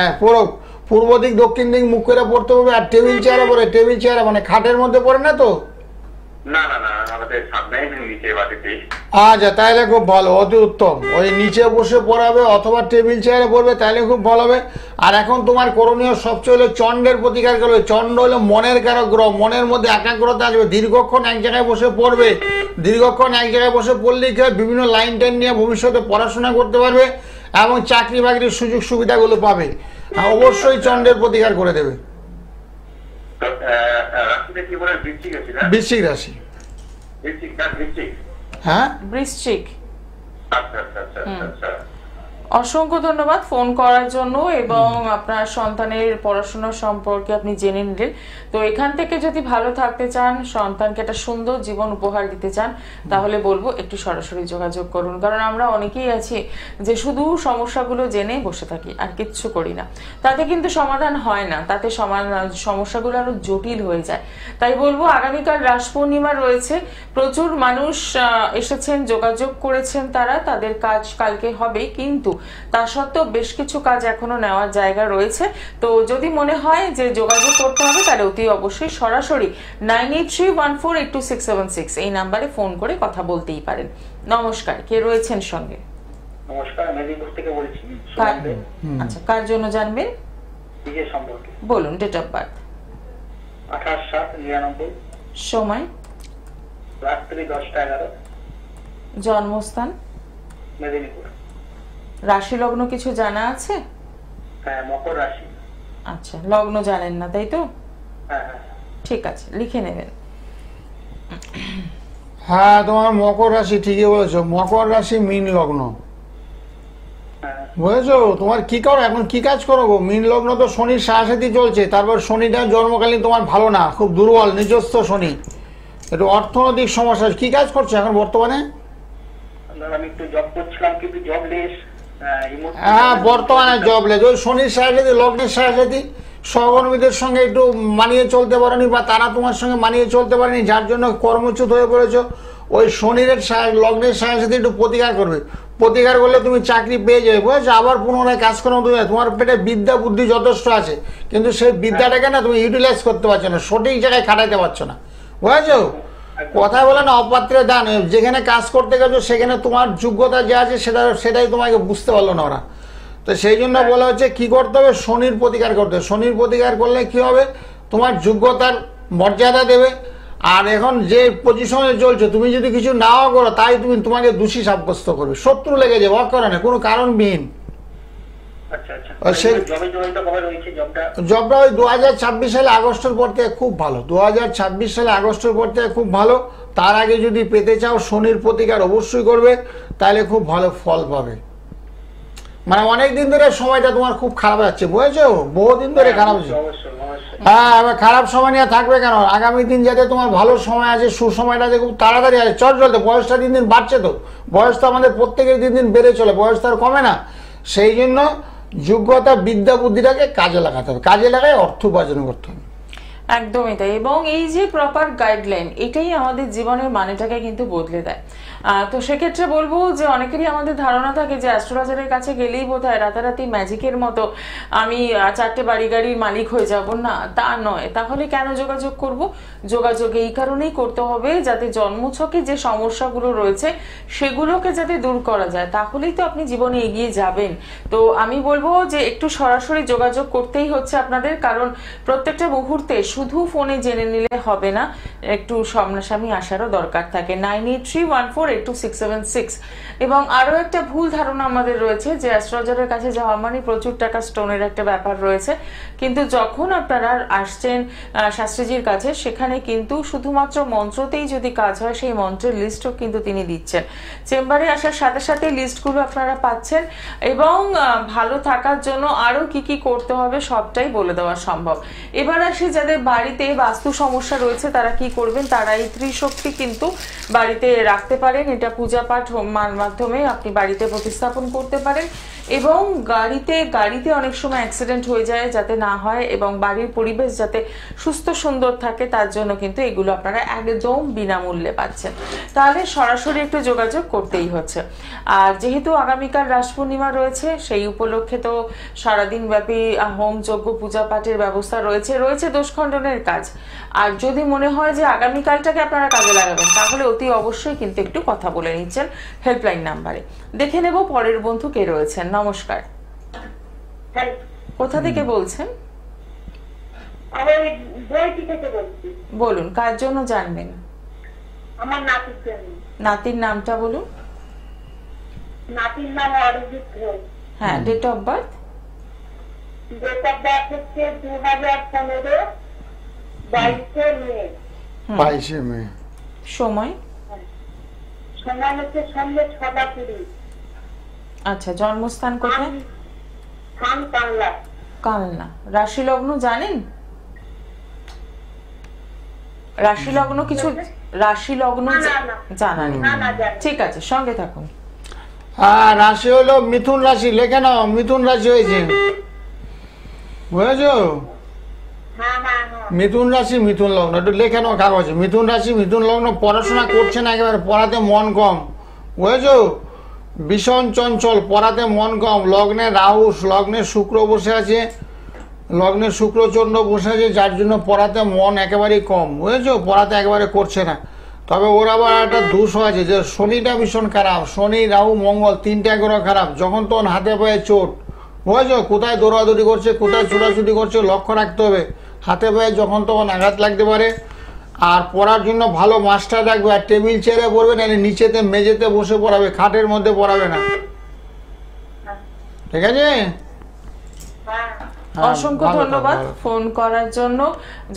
পূর্ব দিক দক্ষিণ দিক মুখ করে পড়তে হবে। আর টেবিল চেয়ারে পড়ে? টেবিল চেয়ারে মানে খাটের মধ্যে পড়ে না তো? না না না, আমাদের সামনে নিচে বাড়িতে। আচ্ছা, তাহলে খুব ভালো, অতি উত্তম। ওই নিচে বসে পড়াবে অথবা টেবিল চেয়ারে পড়বে, তাহলে খুব ভালো হবে। আর এখন তোমার করণীয় সবচেয়ে হলো চন্ডের প্রতিকার করবে। চন্ড হলো মনের কারক গ্রহ, মনের মধ্যে একাগ্রতা আসবে। দীর্ঘক্ষণ এক জায়গায় বসে পড়বে, দীর্ঘক্ষণ এক জায়গায় বসে পড়লেই বিভিন্ন লাইন টাইন নিয়ে ভবিষ্যতে পড়াশোনা করতে পারবে এবং চাকরি বাকরির সুযোগ সুবিধাগুলো পাবে। অবশ্যই চন্ডের প্রতিকার করে দেবে। রাশিটা কি বলে? বৃশ্চিক রাশি না? বৃশ্চিক রাশি। বৃশ্চিক না, বৃশ্চিক। হ্যাঁ, বৃশ্চিক। আচ্ছা আচ্ছা আচ্ছা আচ্ছা। অসংখ্য ধন্যবাদ ফোন করার জন্য এবং আপনার সন্তানের পড়াশোনা সম্পর্কে আপনি জেনে নিলেন। তো এখান থেকে যদি ভালো থাকতে চান, সন্তানকে একটা সুন্দর জীবন উপহার দিতে চান, তাহলে বলবো একটু সরাসরি যোগাযোগ করুন। কারণ আমরা অনেকেই আছি যে শুধু সমস্যাগুলো জেনে বসে থাকি আর কিচ্ছু করি না, তাতে কিন্তু সমাধান হয় না, তাতে সমস্যাগুলো আরো জটিল হয়ে যায়। তাই বলবো আগামীকাল রাস পূর্ণিমা রয়েছে, প্রচুর মানুষ এসেছেন, যোগাযোগ করেছেন, তাদের কাজ কালকে হবে, কিন্তু তা সত্ত্বেও বেশ কিছু কাজ এখনো নেওয়ার জায়গা রয়েছে। তো যদি মনে হয় যে যোগাযোগ করতে হবে, তাহলে অতি অবশ্যই সরাসরি 9831482676 এই নাম্বারে ফোন করে কথা বলতেই পারেন। নমস্কার, কে রয়েছেন সঙ্গে? নমস্কার, মেদিনীপুর থেকে বলছি। আচ্ছা, কার জন্য জানবেন? বিয়ে সম্পর্কে। বলুন, ডেট অফ বার্থ? 28/7/99। সময়? রাত্রি 10:11। জন্মস্থান? মেদিনীপুর। রাশি লগ্ন কিছু জানা আছে? হ্যাঁ, মকর রাশি। আচ্ছা, লগ্ন জানেন না তাই তো? হ্যাঁ হ্যাঁ। ঠিক আছে, লিখে নেবেন। হ্যাঁ, তোমার মকর রাশি, ঠিকই বলেছো। মকর রাশি, মীন লগ্ন, বুঝেছো? তোমার কি করো এখন, কি কাজ করো গো? মীন লগ্ন তো শনির সাথে চলছে, তারপর শনিটা জন্মকালীন তোমার ভালো না, খুব দুর্বল, নিজস্ব শনি, একটু অর্থনৈতিক সমস্যা। কি কাজ করছো এখন বর্তমানে? আমি একটু জব করছিলাম, কিন্তু জবলেস। হ্যাঁ, বর্তমানে জবলেস। ওই শনির সাথে, লগ্নের সাথে সহকর্মীদের সঙ্গে একটু মানিয়ে চলতে পারেনি, বা তারা তোমার সঙ্গে মানিয়ে চলতে পারেনি, যার জন্য কর্মচ্যুত হয়ে পড়েছো। ওই শনির লগ্নের সাথে একটু প্রতিকার করবে। প্রতিকার করলে তুমি চাকরি পেয়ে যাবে, বুঝেছো? আবার পুনরায় কাজকর্ম তুমি, তোমার পেটে বিদ্যা বুদ্ধি যথেষ্ট আছে, কিন্তু সেই বিদ্যাটাকে না তুমি ইউটিলাইজ করতে পারছো না, সঠিক জায়গায় খাটাইতে পারছো না, বুঝেছো? কথা বলে না অপাত্রে দান। যেখানে কাজ করতে গেছো সেখানে তোমার যোগ্যতা যা আছে সেটাই তোমাকে বুঝতে পারলো না ওরা। তো সেই জন্য বলা হচ্ছে কি করতে হবে, শনির প্রতিকার করতে হবে। শনির প্রতিকার করলে কি হবে, তোমার যোগ্যতার মর্যাদা দেবে। আর এখন যে পজিশনে চলছে, তুমি যদি কিছু নাও করো, তাই তোমাকে দোষী সাব্যস্ত করবে, শত্রু লেগে যাবে অকারণে, কোনো কারণবিহীন। জবটা ওই 2026 সালে আগস্টের পর থেকে খুব ভালো, 2026 সালে আগস্টের পর থেকে খুব ভালো। তার আগে যদি পেতে চাও, শনির প্রতিকার অবশ্যই করবে, তাহলে খুব ভালো ফল পাবে। মানে অনেকদিন ধরে সময়টা তোমার খুব খারাপ যাচ্ছে, বুঝেছো? বহুদিন ধরে খারাপ হচ্ছে। হ্যাঁ, এবার খারাপ সময় নিয়ে থাকবে কেন? আগামী দিন যাতে তোমার ভালো সময় আছে, সুসময়টা যে খুব তাড়াতাড়ি আছে, চলতে বয়সটা দিন দিন বাড়ছে, তো বয়স তো আমাদের প্রত্যেকের দিন দিন বেড়ে চলে, বয়স তো আর কমে না। সেই জন্য যোগ্যতা, বিদ্যা বুদ্ধিটাকে কাজে লাগাতে হবে, কাজে লাগায় অর্থ উপার্জন করতে হবে। একদমই তাই, এবং এই যে প্রপার গাইডলাইন, এটাই আমাদের জীবনের মানেটাকে কিন্তু বদলে দেয়। তো সেক্ষেত্রে বলবো যে অনেকেরই আমাদের ধারণা থাকে যে অ্যাস্ট্রোলজারের কাছে গেলেই বোধহয় রাতারাতি ম্যাজিকের মতো আমি 4টে বাড়ি গাড়ির মালিক হয়ে যাব। না, তা নয়। তাহলে কেন যোগাযোগ করব? যোগাযোগ এই কারণেই করতে হবে যাতে জন্মছকে যে সমস্যাগুলো রয়েছে সেগুলোকে যাতে দূর করা যায়, তাহলেই তো আপনি জীবনে এগিয়ে যাবেন। তো আমি বলবো যে একটু সরাসরি যোগাযোগ করতেই হচ্ছে আপনাদের, কারণ প্রত্যেকটা মুহূর্তে শুধু ফোনে জেনে নিলে হবে না, একটু সামনাসামনি আসারও দরকার থাকে। 9831482676। এবং আরো একটা ভুল ধারণা আমাদের রয়েছে যে অ্যাস্ট্রোলজারের কাছে যাওয়া মানে প্রচুর টাকা স্টোনের একটা ব্যাপার রয়েছে, কিন্তু যখন আপনারা আসছেন শাস্ত্রীজির কাছে সেখানে কিন্তু শুধুমাত্র মন্ত্রতেই যদি কাজ হয়, সেই মন্ত্রের লিস্টও কিন্তু তিনি দিচ্ছেন। চেম্বারে আসার সাথে সাথে লিস্টগুলো আপনারা পাচ্ছেন, এবং ভালো থাকার জন্য আরো কি কি করতে হবে সবটাই বলে দেওয়া সম্ভব। এবার আসি যাদের বাড়িতে বাস্তু সমস্যা রয়েছে তারা কি করবেন। তারা এই ত্রিশক্তি কিন্তু বাড়িতে রাখতে পারেন, এটা পূজা পাঠ মাধ্যমে আপনি বাড়িতে প্রতিস্থাপন করতে পারেন। এবং গাড়িতে অনেক সময় অ্যাক্সিডেন্ট হয়ে যায়, যাতে না হয়, এবং বাড়ির পরিবেশ যাতে সুস্থ সুন্দর থাকে, তার জন্য কিন্তু এগুলো আপনারা একদম বিনামূল্যে পাচ্ছেন। তাহলে সরাসরি একটু যোগাযোগ করতেই হচ্ছে। আর যেহেতু আগামীকাল রাস পূর্ণিমা রয়েছে, সেই উপলক্ষে তো সারাদিন ব্যাপী হোম যজ্ঞ পূজা পাঠের ব্যবস্থা রয়েছে দোষখণ্ডনের কাজ। আর যদি মনে হয় যে আগামীকালটাকে আপনারা কাজে লাগাবেন, তাহলে অতি অবশ্যই কিন্তু একটু কথা বলে নিচ্ছেন হেল্পলাইন নাম্বারে। দেখে নেব পরের বন্ধু কে রয়েছেন। নমস্কার, কোথা থেকে বলছেন? বলুন, কার জন্য জানবেন? আমার নাতির জন্য। নাতির নামটা বলুন। নাতির নাম অরিজিৎ ঘোষ। হ্যাঁ, date of birth? Date of birth হচ্ছে 2015 22 মে। 22 মে। সময়? সময় হচ্ছে সন্ধ্যে 6টা 20। আচ্ছা, জন্মস্থান কোথায়? কালনা। কালনা। রাশি লগ্ন জানেন? রাশি লগ্ন কিছু রাশি লগ্ন জানা নেই? ঠিক আছে, সঙ্গে থাকুন। রাশি হলো মিথুন রাশি, লেখে নাও। মিথুন রাশি হয়েছে, বুঝেছো? মিথুন রাশি মিথুন লগ্ন, একটু লেখে নাও কাগজে। মিথুন রাশি মিথুন লগ্ন, পড়াশোনা করছে না, একেবারে পড়াতে মন কম, বুঝেছো? ভীষণ চঞ্চল, পড়াতে মন কম। লগ্নে রাহু, লগ্নে শুক্র বসে আছে, লগ্নে শুক্রচন্দ্র বসে আছে, যার জন্য পড়াতে মন একেবারেই কম, বুঝেছো? পড়াতে একেবারে করছে না। তবে ওর আবার একটা দোষ আছে যে শনিটা ভীষণ খারাপ। শনি, রাহু, মঙ্গল 3টা গ্রহ খারাপ। যখন তখন হাতে পায়ে চোট, বুঝেছো? কোথায় দৌড়াদৌড়ি করছে, কোথায় ছোটাছুটি করছে, লক্ষ্য রাখতে হবে। হাতে পায়ে যখন তখন আঘাত লাগতে পারে। আর পড়ার জন্য ভালো মাস্টার রাখবে, আর টেবিল চেয়ারে পড়বে, নাহলে নিচেতে মেঝেতে বসে পড়াবে, খাটের মধ্যে পড়াবে না, ঠিক আছে? অসংখ্য ধন্যবাদ ফোন করার জন্য।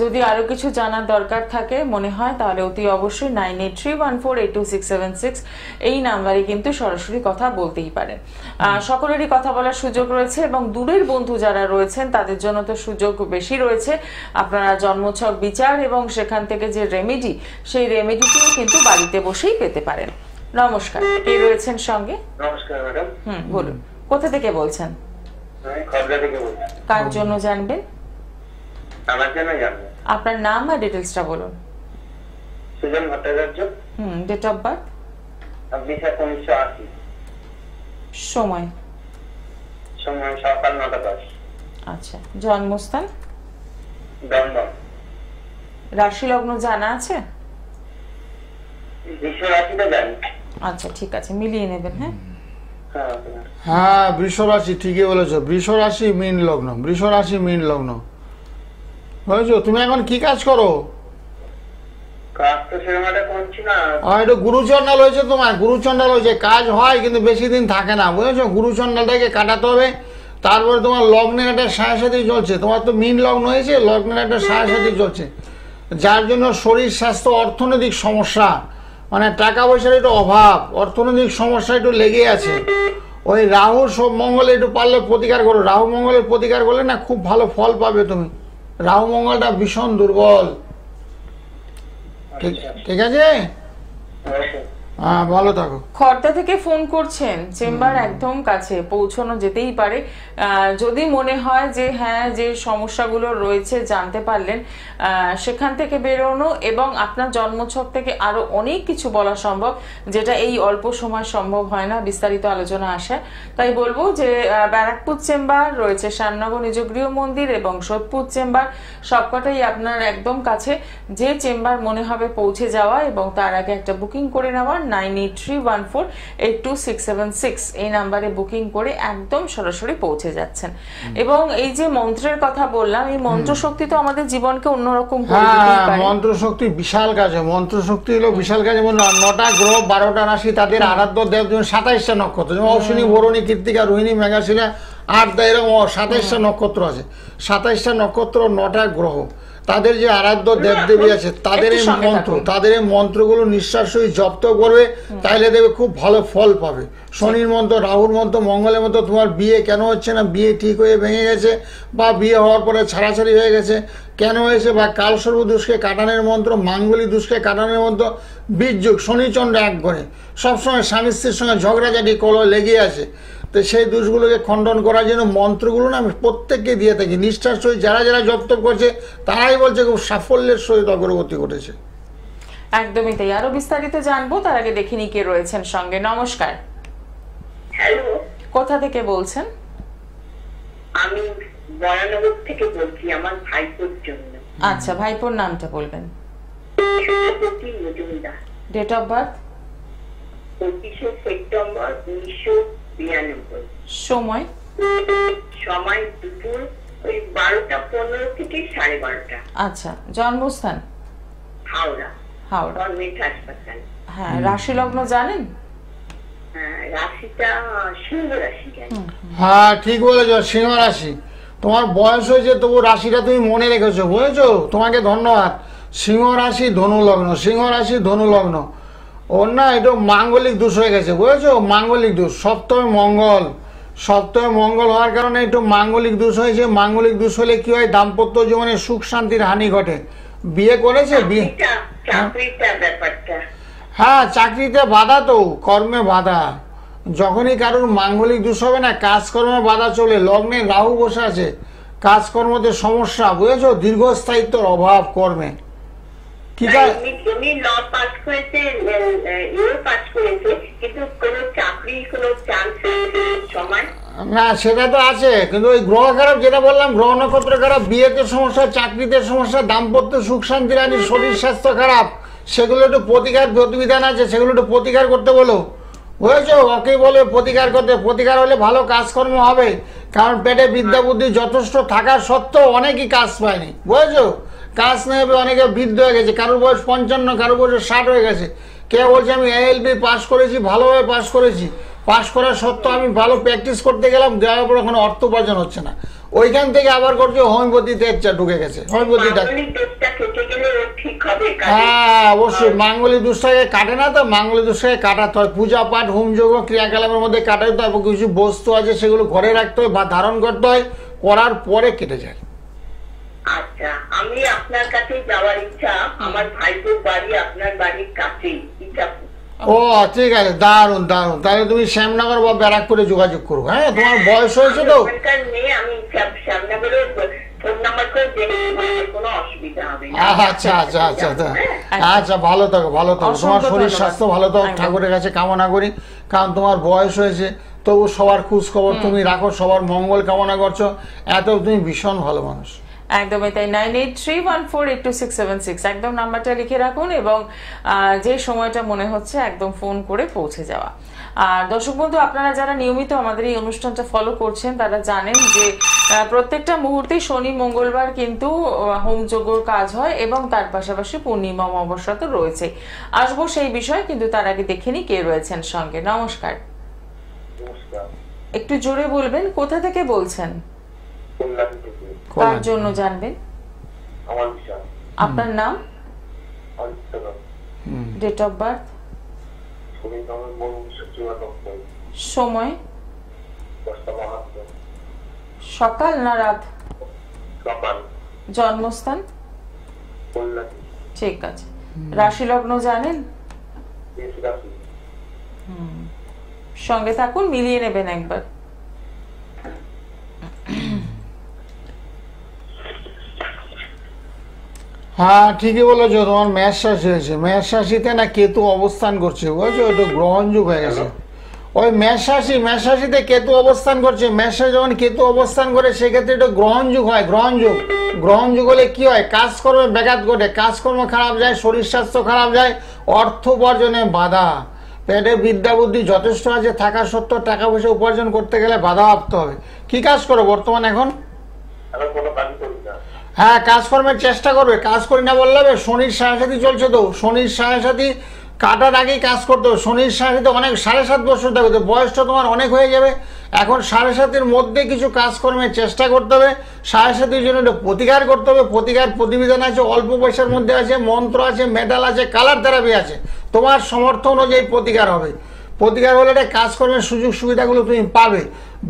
যদি আরো কিছু জানার দরকার থাকে মনে হয়, তাহলে অতি অবশ্যই 9831482676 এই নাম্বারে কিন্তু সরাসরি কথা বলতেই পারেন। সকলেরই কথা বলার সুযোগ রয়েছে, এবং দূরের বন্ধু যারা রয়েছেন তাদের জন্য তো সুযোগ বেশি রয়েছে। আপনারা জন্মছক বিচার এবং সেখান থেকে যে রেমেডি, সেই রেমেডিটিও কিন্তু বাড়িতে বসেই পেতে পারেন। নমস্কার, কে রয়েছেন সঙ্গে? নমস্কার ম্যাডাম। বলুন, কোথা থেকে বলছেন? আমি খড়দা থেকে বলছি। কার জন্য জানবেন? আমার জন্য জানবেন। আপনার নাম আর ডিটেলসটা বলুন। Sujan Bhattacharya. Date of birth? 1980। সময়? সময় সকাল 9টা 10। আচ্ছা, জন্মস্থান? দমদম। রাশি লগ্ন জানা আছে? বিশ্ব রাশিটা জানি। আচ্ছা, ঠিক আছে, মিলিয়ে নেবেন। হ্যাঁ, বৃষ রাশি, ঠিকই বলেছো। বৃষ রাশি মীন লগ্ন, বৃষ রাশি মীন লগ্ন, বুঝেছো? তুমি এখন কি কাজ করো? কাজ তো সেরকমটা করছি না। একটু গুরুচণ্ডাল হয়েছে তোমার, গুরুচণ্ডাল হয়েছে। কাজ হয় কিন্তু বেশি দিন থাকে না, বুঝেছো? গুরুচণ্ডালটাকে কাটাতে হবে। তারপরে তোমার লগ্নের একটা সায়াসাথী চলছে, তোমার তো মীন লগ্ন হয়েছে, লগ্নের একটা সায়াসাথী চলছে, যার জন্য শরীর স্বাস্থ্য অর্থনৈতিক সমস্যা, মানে টাকা পয়সার একটু অভাব, অর্থনৈতিক সমস্যা একটু লেগে আছে। ওই রাহু মঙ্গলে একটু পারলে প্রতিকার করো। রাহু মঙ্গলের প্রতিকার করলে না খুব ভালো ফল পাবে তুমি। রাহু মঙ্গলটা ভীষণ দুর্বল, ঠিক আছে? হ্যাঁ, ভালো থাকো। খর্দা থেকে ফোন করছেন, চেম্বার একদম কাছে, পৌঁছানো যেতেই পারে। যদি মনে হয় যে হ্যাঁ যে সমস্যাগুলো রয়েছে জানতে পারলেন, সেখান থেকে বেরোনো এবং আপনার জন্মছক থেকে আরো অনেক কিছু বলা সম্ভব, যেটা এই অল্প সময় সম্ভব হয় না, বিস্তারিত আলোচনা আসে। তাই বলবো যে ব্যারাকপুর চেম্বার রয়েছে, শ্যামনগর নিজ গৃহ মন্দির এবং সোদপুর চেম্বার, সবকটাই আপনার একদম কাছে। যে চেম্বার মনে হবে পৌঁছে যাওয়া এবং তার আগে একটা বুকিং করে নেওয়া 9831482676 এই নাম্বারে বুকিং করে একদম সরাসরি পৌঁছে যাচ্ছেন। এবং এই যে মন্ত্রের কথা বললাম, এই মন্ত্র শক্তি তো আমাদের জীবনকে অন্যরকম করে দিতেই পারে। মন্ত্র শক্তি বিশাল কাজে, মন্ত্র শক্তি হলো বিশাল কাজে। 9টা গ্রহ 12টা রাশি, তাদের আরাধ্য দেব যেমন 27টা নক্ষত্র, যেমন অশ্বিনী, ভরণী, কৃত্তিকা, রোহিণী, মৃগশিরা, আদ্রা, এরকম 27টা নক্ষত্র আছে। 27টা নক্ষত্র, 9টা গ্রহ, তাদের যে আরাধ্য দেবদেবী আছে, তাদের এই মন্ত্র, তাদের এই মন্ত্রগুলো নিঃশ্বাস জপ্ত করবে, তাইলে দেবে খুব ভালো ফল পাবে। শনির মন্ত্র, রাহুর মন্ত্র, মঙ্গলের মন্ত্র, তোমার বিয়ে কেন হচ্ছে না, বিয়ে ঠিক হয়ে ভেঙে গেছে বা বিয়ে হওয়ার পরে ছাড়াছাড়ি হয়ে গেছে কেন হয়েছে, বা কালসর্প দোষকে কাটানোর মন্ত্র, মাঙ্গলিক দোষকে কাটানোর মন্ত্র, বীর্যুক, শনিচন্দ্র এক ঘরে, সবসময় স্বামী স্ত্রীর সঙ্গে ঝগড়াঝাটি কলহ লেগে আছে, তো সেই দোষগুলোকে খণ্ডন করার জন্য মন্ত্রগুলো না আমি প্রত্যেককে দিয়ে থাকি। নিষ্ঠার সহিত যারা যারা জপ করছে তারাই বলছে খুব সাফল্যের সহিত অগ্রগতি ঘটেছে। একদমই তাই। আরো বিস্তারিত জানবো, তার আগে দেখিনি কে রয়েছেন সঙ্গে। নমস্কার। হ্যালো, কোথা থেকে বলছেন? আমি বরানগর থেকে বলছি আমার ভাইপোর জন্য। আচ্ছা, ভাইপোর নামটা বলবেন। Satyabati Majumdar, date of birth? 25শে সেপ্টেম্বর 1992। সময়? সময় দুপুর ওই 12টা 15 থেকে 12:30। আচ্ছা, জন্মস্থান? হাওড়া, হাওড়া। গভর্নমেন্ট হাসপাতাল। হ্যাঁ, রাশি লগ্ন জানেন? রাশিটা সিংহ রাশি। হ্যাঁ, ঠিক বলেছ, সিংহ রাশি। তোমার বয়স হয়েছে তবু রাশিটা তুমি মনে রেখেছো, বুঝেছো? তোমাকে ধন্যবাদ। সিংহ রাশি ধনু লগ্ন, সিংহ রাশি ধনু লগ্ন। ওর না একটু মাঙ্গলিক দোষ হয়ে গেছে, বুঝেছো? মাঙ্গলিক দোষ, সপ্তমে মঙ্গল, সপ্তমে মঙ্গল হওয়ার কারণে একটু মাঙ্গলিক দোষ হয়েছে। মাঙ্গলিক দোষ হলে কি হয়, দাম্পত্য জীবনে সুখ শান্তির হানি ঘটে। বিয়ে করেছে? বিয়ে, হ্যাঁ, চাকরিতে বাধা, তো কর্মে বাধা। যখনই কারোর মাঙ্গলিক দোষ হবে না, কাজকর্মে বাধা চলে। লগ্নে রাহু বসে আছে, কাজকর্মতে সমস্যা, বুঝেছো? দীর্ঘস্থায়িত্বর অভাব কর্মে। কি কাজ? উনি ল পাস করেছে, ইও পাস করেছে, কিন্তু কোনো চাকরি কোনো চান্স সময় না, সেটা তো আছে, কিন্তু ওই গ্রহ খারাপ, যেটা বললাম গ্রহ নক্ষত্র খারাপ, বিয়েতে সমস্যা, চাকরিতে সমস্যা, দাম্পত্য সুখ শান্তি রানি, শরীর স্বাস্থ্য খারাপ, সেগুলো একটু প্রতিকার প্রতিবিধান আছে, সেগুলো একটু প্রতিকার করতে বলো, বুঝেছো? ওকে বলে প্রতিকার করতে, প্রতিকার হলে ভালো কাজকর্ম হবে। কারণ পেটে বিদ্যা বুদ্ধি যথেষ্ট থাকার সত্ত্বেও অনেকেই কাজ পায়নি, বুঝেছো? কাজ নেবে, অনেকে বৃদ্ধ হয়ে গেছে, কারোর বয়স 55, কারোর বয়স 60 হয়ে গেছে। কে বলছে আমি ALB পাস করেছি, ভালোভাবে পাস করেছি, পাস করার সত্ত্বেও আমি ভালো প্র্যাকটিস করতে গেলাম, দেওয়ার পর এখন অর্থ উপার্জন হচ্ছে না। ওইখান থেকে আবার করছে হোমিওপ্যাথিতে ঢুকে গেছে, হোমিওপ্যাথিটা। হ্যাঁ, অবশ্যই মাঙ্গলিক দোষটাকে কাটে না, তো মাঙ্গলিক দোষটাকে কাটাতে হয়। পূজা পাঠ, হোমযজ্ঞ, ক্রিয়াকলাপের মধ্যে কাটাতে হয়। কিছু বস্তু আছে সেগুলো ঘরে রাখতে হয় বা ধারণ করতে হয়, করার পরে কেটে যায়। আচ্ছা, আমি আপনার কাছে যাওয়ার ইচ্ছা, আমার ভাইপোর বাড়ি আপনার বাড়ির কাছেই। ও ঠিক আছে, দারুন দারুন। তাহলে তুমি শ্যামনগর বা ব্যারাকপুরে যোগাযোগ করো। হ্যাঁ, তোমার বয়স হয়েছে তো? আচ্ছা আচ্ছা আচ্ছা আচ্ছা, ভালো থাকো, ভালো থাকো। তোমার শরীর স্বাস্থ্য ভালো থাকো, ঠাকুরের কাছে কামনা করি। কারণ তোমার বয়স হয়েছে, তবু সবার খোঁজ খবর তুমি রাখো, সবার মঙ্গল কামনা করছো, এত তুমি ভীষণ ভালো মানুষ। একদমই তাই। 9831482676 একদম নাম্বারটা লিখে রাখুন এবং যে সময়টা মনে হচ্ছে একদম ফোন করে পৌঁছে যাওয়া। আর দর্শক বন্ধু, আপনারা যারা নিয়মিত আমাদের এই অনুষ্ঠানটা ফলো করছেন তারা জানেন যে প্রত্যেকটা মুহূর্তেই শনি মঙ্গলবার কিন্তু হোমযজ্ঞর কাজ হয় এবং তার পাশাপাশি পূর্ণিমা অমাবস্যা তো রয়েছে। আসবো সেই বিষয়, কিন্তু তার আগে দেখে নি কে রয়েছেন সঙ্গে। নমস্কার। একটু জোরে বলবেন, কোথা থেকে বলছেন? কার জন্য জানবেন? আপনার নাম? Date of birth? সময়? সকাল না রাত? জন্মস্থান? ঠিক আছে। রাশি লগ্ন জানেন? সঙ্গে থাকুন, মিলিয়ে নেবেন একবার। হ্যাঁ ঠিকই বলেছো, তোমার মেষ রাশি হয়েছে, মেষ রাশিতে না কেতু অবস্থান করছে, বুঝেছো, একটু গ্রহণযোগ হয়ে গেছে। ওই মেষ রাশিতে কেতু অবস্থান করছে, মেষে যখন কেতু অবস্থান করে সেক্ষেত্রে একটু গ্রহণযোগ হয়। গ্রহণযোগ হলে কি হয়, কাজকর্মে ব্যাঘাত ঘটে, কাজকর্ম খারাপ যায়, শরীর স্বাস্থ্য খারাপ যায়, অর্থ উপার্জনে বাধা, পেটে বিদ্যা বুদ্ধি যথেষ্ট আছে থাকা সত্ত্বেও টাকা পয়সা উপার্জন করতে গেলে বাধা ভাবতে হবে। কি কাজ করো বর্তমান এখন? কোনো কাজ করি না। হ্যাঁ কাজকর্মের চেষ্টা করবে, কাজ করি না বললে হবে, শনির সাড়ে চলছে তো, শনির সাড়ে কাটার আগেই কাজ করতে হবে। শনির সাড়ে অনেক 7.5 বছর থাকবে, বয়সটা তোমার অনেক হয়ে যাবে, এখন 7.5 মধ্যে কিছু কাজকর্মের চেষ্টা করতে হবে। 7.5 জন্য একটা প্রতিকার করতে হবে, প্রতিকার প্রতিবিধান আছে, অল্প পয়সার মধ্যে আছে, মন্ত্র আছে, মেটাল আছে, কালার থেরাপি আছে, তোমার সমর্থ অনুযায়ী প্রতিকার হবে। প্রতিকার হলে একটা কাজকর্মের সুযোগ সুবিধাগুলো তুমি পাবে।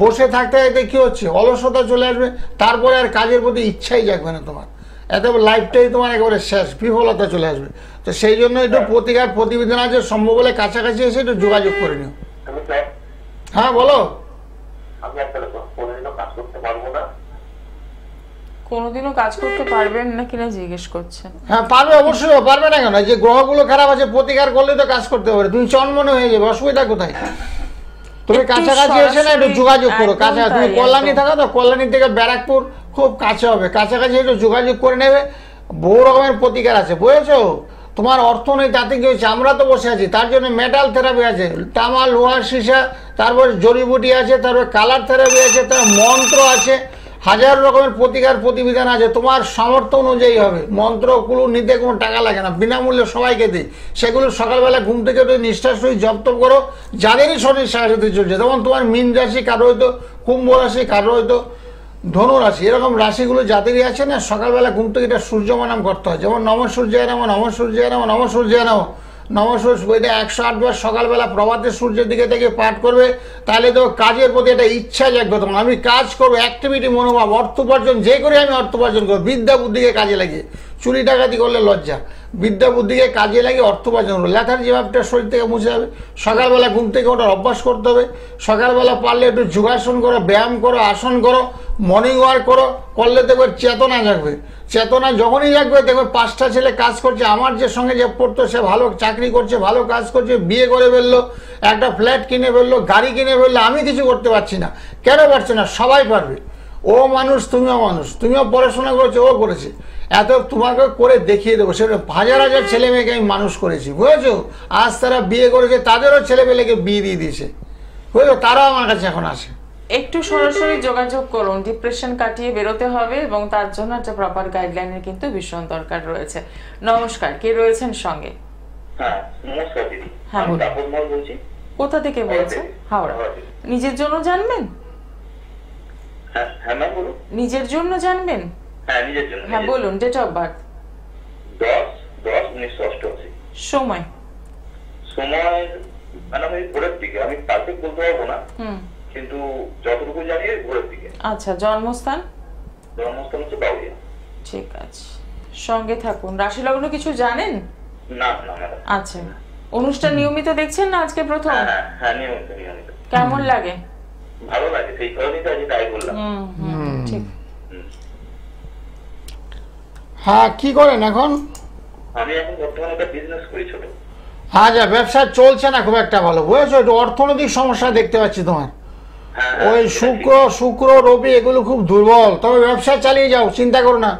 বসে থাকতে থাকতে কি হচ্ছে, অলসতা চলে আসবে, তারপরে আর কাজের প্রতি ইচ্ছাই জাগবে না তোমার, এত লাইফটাই তোমার একেবারে শেষ, বিফলতা চলে আসবে। তো সেই জন্য একটু প্রতিকার প্রতিবেদন আছে, সম্ভব হলে কাছাকাছি এসে একটু যোগাযোগ করে নিও। হ্যাঁ বলো। আমি আসলে কোনোদিনও কাজ করতে পারবো না। কোনোদিনও কাজ করতে পারবেন না কিনা জিজ্ঞেস করছেন। হ্যাঁ পারবে, অবশ্যই পারবে না কেন, যে গ্রহগুলো খারাপ আছে প্রতিকার করলে তো কাজ করতে পারে, তুমি চনমনে হয়ে যাবে, অসুবিধা কোথায়? তুমি কাছাকাছি এসে না একটু যোগাযোগ করো, কাছাকাছি তুমি কল্যাণী থাকো তো, কল্যাণী থেকে ব্যারাকপুর খুব কাছে হবে, কাছাকাছি একটু যোগাযোগ করে নেবে, বহু রকমের প্রতিকার আছে, বুঝেছো? তোমার অর্থ নেই তাতে কি হচ্ছে, আমরা তো বসে আছি, তার জন্য মেটাল থেরাপি আছে, তামা লোহার সীসা, তারপর জড়িবুটি আছে, তারপর কালার থেরাপি আছে, তার মন্ত্র আছে, 1000 রকমের প্রতিকার প্রতিবিধান আছে, তোমার সামর্থ্য অনুযায়ী হবে। মন্ত্রগুলো নিতে কোনো টাকা লাগে না, বিনামূল্যে সবাইকে দিই, সেগুলো সকালবেলা ঘুম থেকে নিষ্ঠার সহিত জপ তপ করো। যাদেরই শরীর সাথে চলছে, যেমন তোমার মীন রাশি, কারো হয়তো কুম্ভ রাশি, কারো হয়তো ধনু রাশি, এরকম রাশিগুলো যাদেরই আছে না, সকালবেলা ঘুম থেকে এটা সূর্যমা নাম করতে হয়, যেমন নম সূর্যায় নমঃ, নম সূর্যায় নমঃ, নম সূর্যায় নমঃ, এটা 108 বার সকালবেলা প্রভাতে সূর্যের দিকে থেকে পাঠ করবে, তাহলে তো কাজের প্রতি একটা ইচ্ছা জাগবে তোমার, আমি কাজ করবো, অ্যাক্টিভিটি মনোভাব, অর্থ উপার্জন যে করে আমি অর্থ উপার্জন করবো, বিদ্যা বুদ্ধিকে কাজে লাগিয়ে, চুরি ডাকাতি করলে লজ্জা, বিদ্যা বুদ্ধিকে কাজে লাগিয়ে অর্থ উপার্জন করবো, লেখার যে ভাবটা শরীর থেকে মুছে যাবে। সকালবেলা ঘুম থেকে ওটার অভ্যাস করতে হবে, সকালবেলা পারলে একটু যোগাসন করো, ব্যায়াম করো, আসন করো, মর্নিং ওয়াক করো, করলে দেখবে চেতনা জাগবে। চেতনা যখনই জাগবে দেখবে 5টা ছেলে কাজ করছে, আমার যে সঙ্গে যে পড়তো সে ভালো চাকরি করছে, ভালো কাজ করছে, বিয়ে করে ফেললো, একটা ফ্ল্যাট কিনে ফেললো, গাড়ি কিনে ফেললো, আমি কিছু করতে পারছি না, কেন পারছে না? সবাই পারবে, ও মানুষ তুমিও মানুষ, তুমিও পড়াশোনা করেছো, ও করেছে, এত তোমাকে করে দেখিয়ে দেবো। সেটা 1000 ছেলে মেয়েকে আমি মানুষ করেছি, বুঝেছো? আজ তারা বিয়ে করেছে, তাদেরও ছেলেমেয়েকে বিয়ে দিয়ে দিয়েছে, বুঝলো, তারাও আমার কাছে এখন আসে। একটু সরাসরি যোগাযোগ করুন, ডিপ্রেশন কাটিয়ে বেরোতে হবে এবং তার জন্য একটা প্রপার গাইডলাইনের কিন্তু ভীষণ দরকার রয়েছে। নমস্কার, কে রয়েছেন সঙ্গে? হ্যাঁ নমস্কার দিদি, হ্যাঁ, আমি বলুন। তাপস মল বলছি। কোথা থেকে বলছেন? হাওড়া। নিজের জন্য জানবেন? হ্যাঁ হ্যাঁ ম্যাম বলুন। নিজের জন্য জানবেন? হ্যাঁ নিজের জন্য। হ্যাঁ বলুন, ডেট অফ বার্থ। 10/10/1988। সময়? সময় মানে আমি ভোরের দিকে, আমি পারফেক্ট বলতে পারবো না, কিন্তু যতটুকু জানি ভোরের দিকে। আচ্ছা, জন্মস্থান? জন্মস্থান হচ্ছে বাউরিয়া। ঠিক আছে, সঙ্গে থাকুন। রাশি লগ্ন কিছু জানেন? না না ম্যাডাম। আচ্ছা, অনুষ্ঠান নিয়মিত দেখছেন না আজকে প্রথম? হ্যাঁ হ্যাঁ নিয়মিত নিয়মিত। কেমন লাগে? ভালো লাগে, সেই কারণেই তো আজকে তাই বললাম। ঠিক। হ্যাঁ কি করেন এখন? আমি এখন বর্তমানে একটা বিজনেস করি ছোট। হ্যাঁ যা ব্যবসা চলছে না খুব একটা ভালো, বুঝেছো, একটু অর্থনৈতিক সমস্যা দেখতে পাচ্ছি তোমার, ওই শুক্র রবি এগুলো খুব দুর্বল, তবে ব্যবসা চালিয়ে যাও, চিন্তা করো না,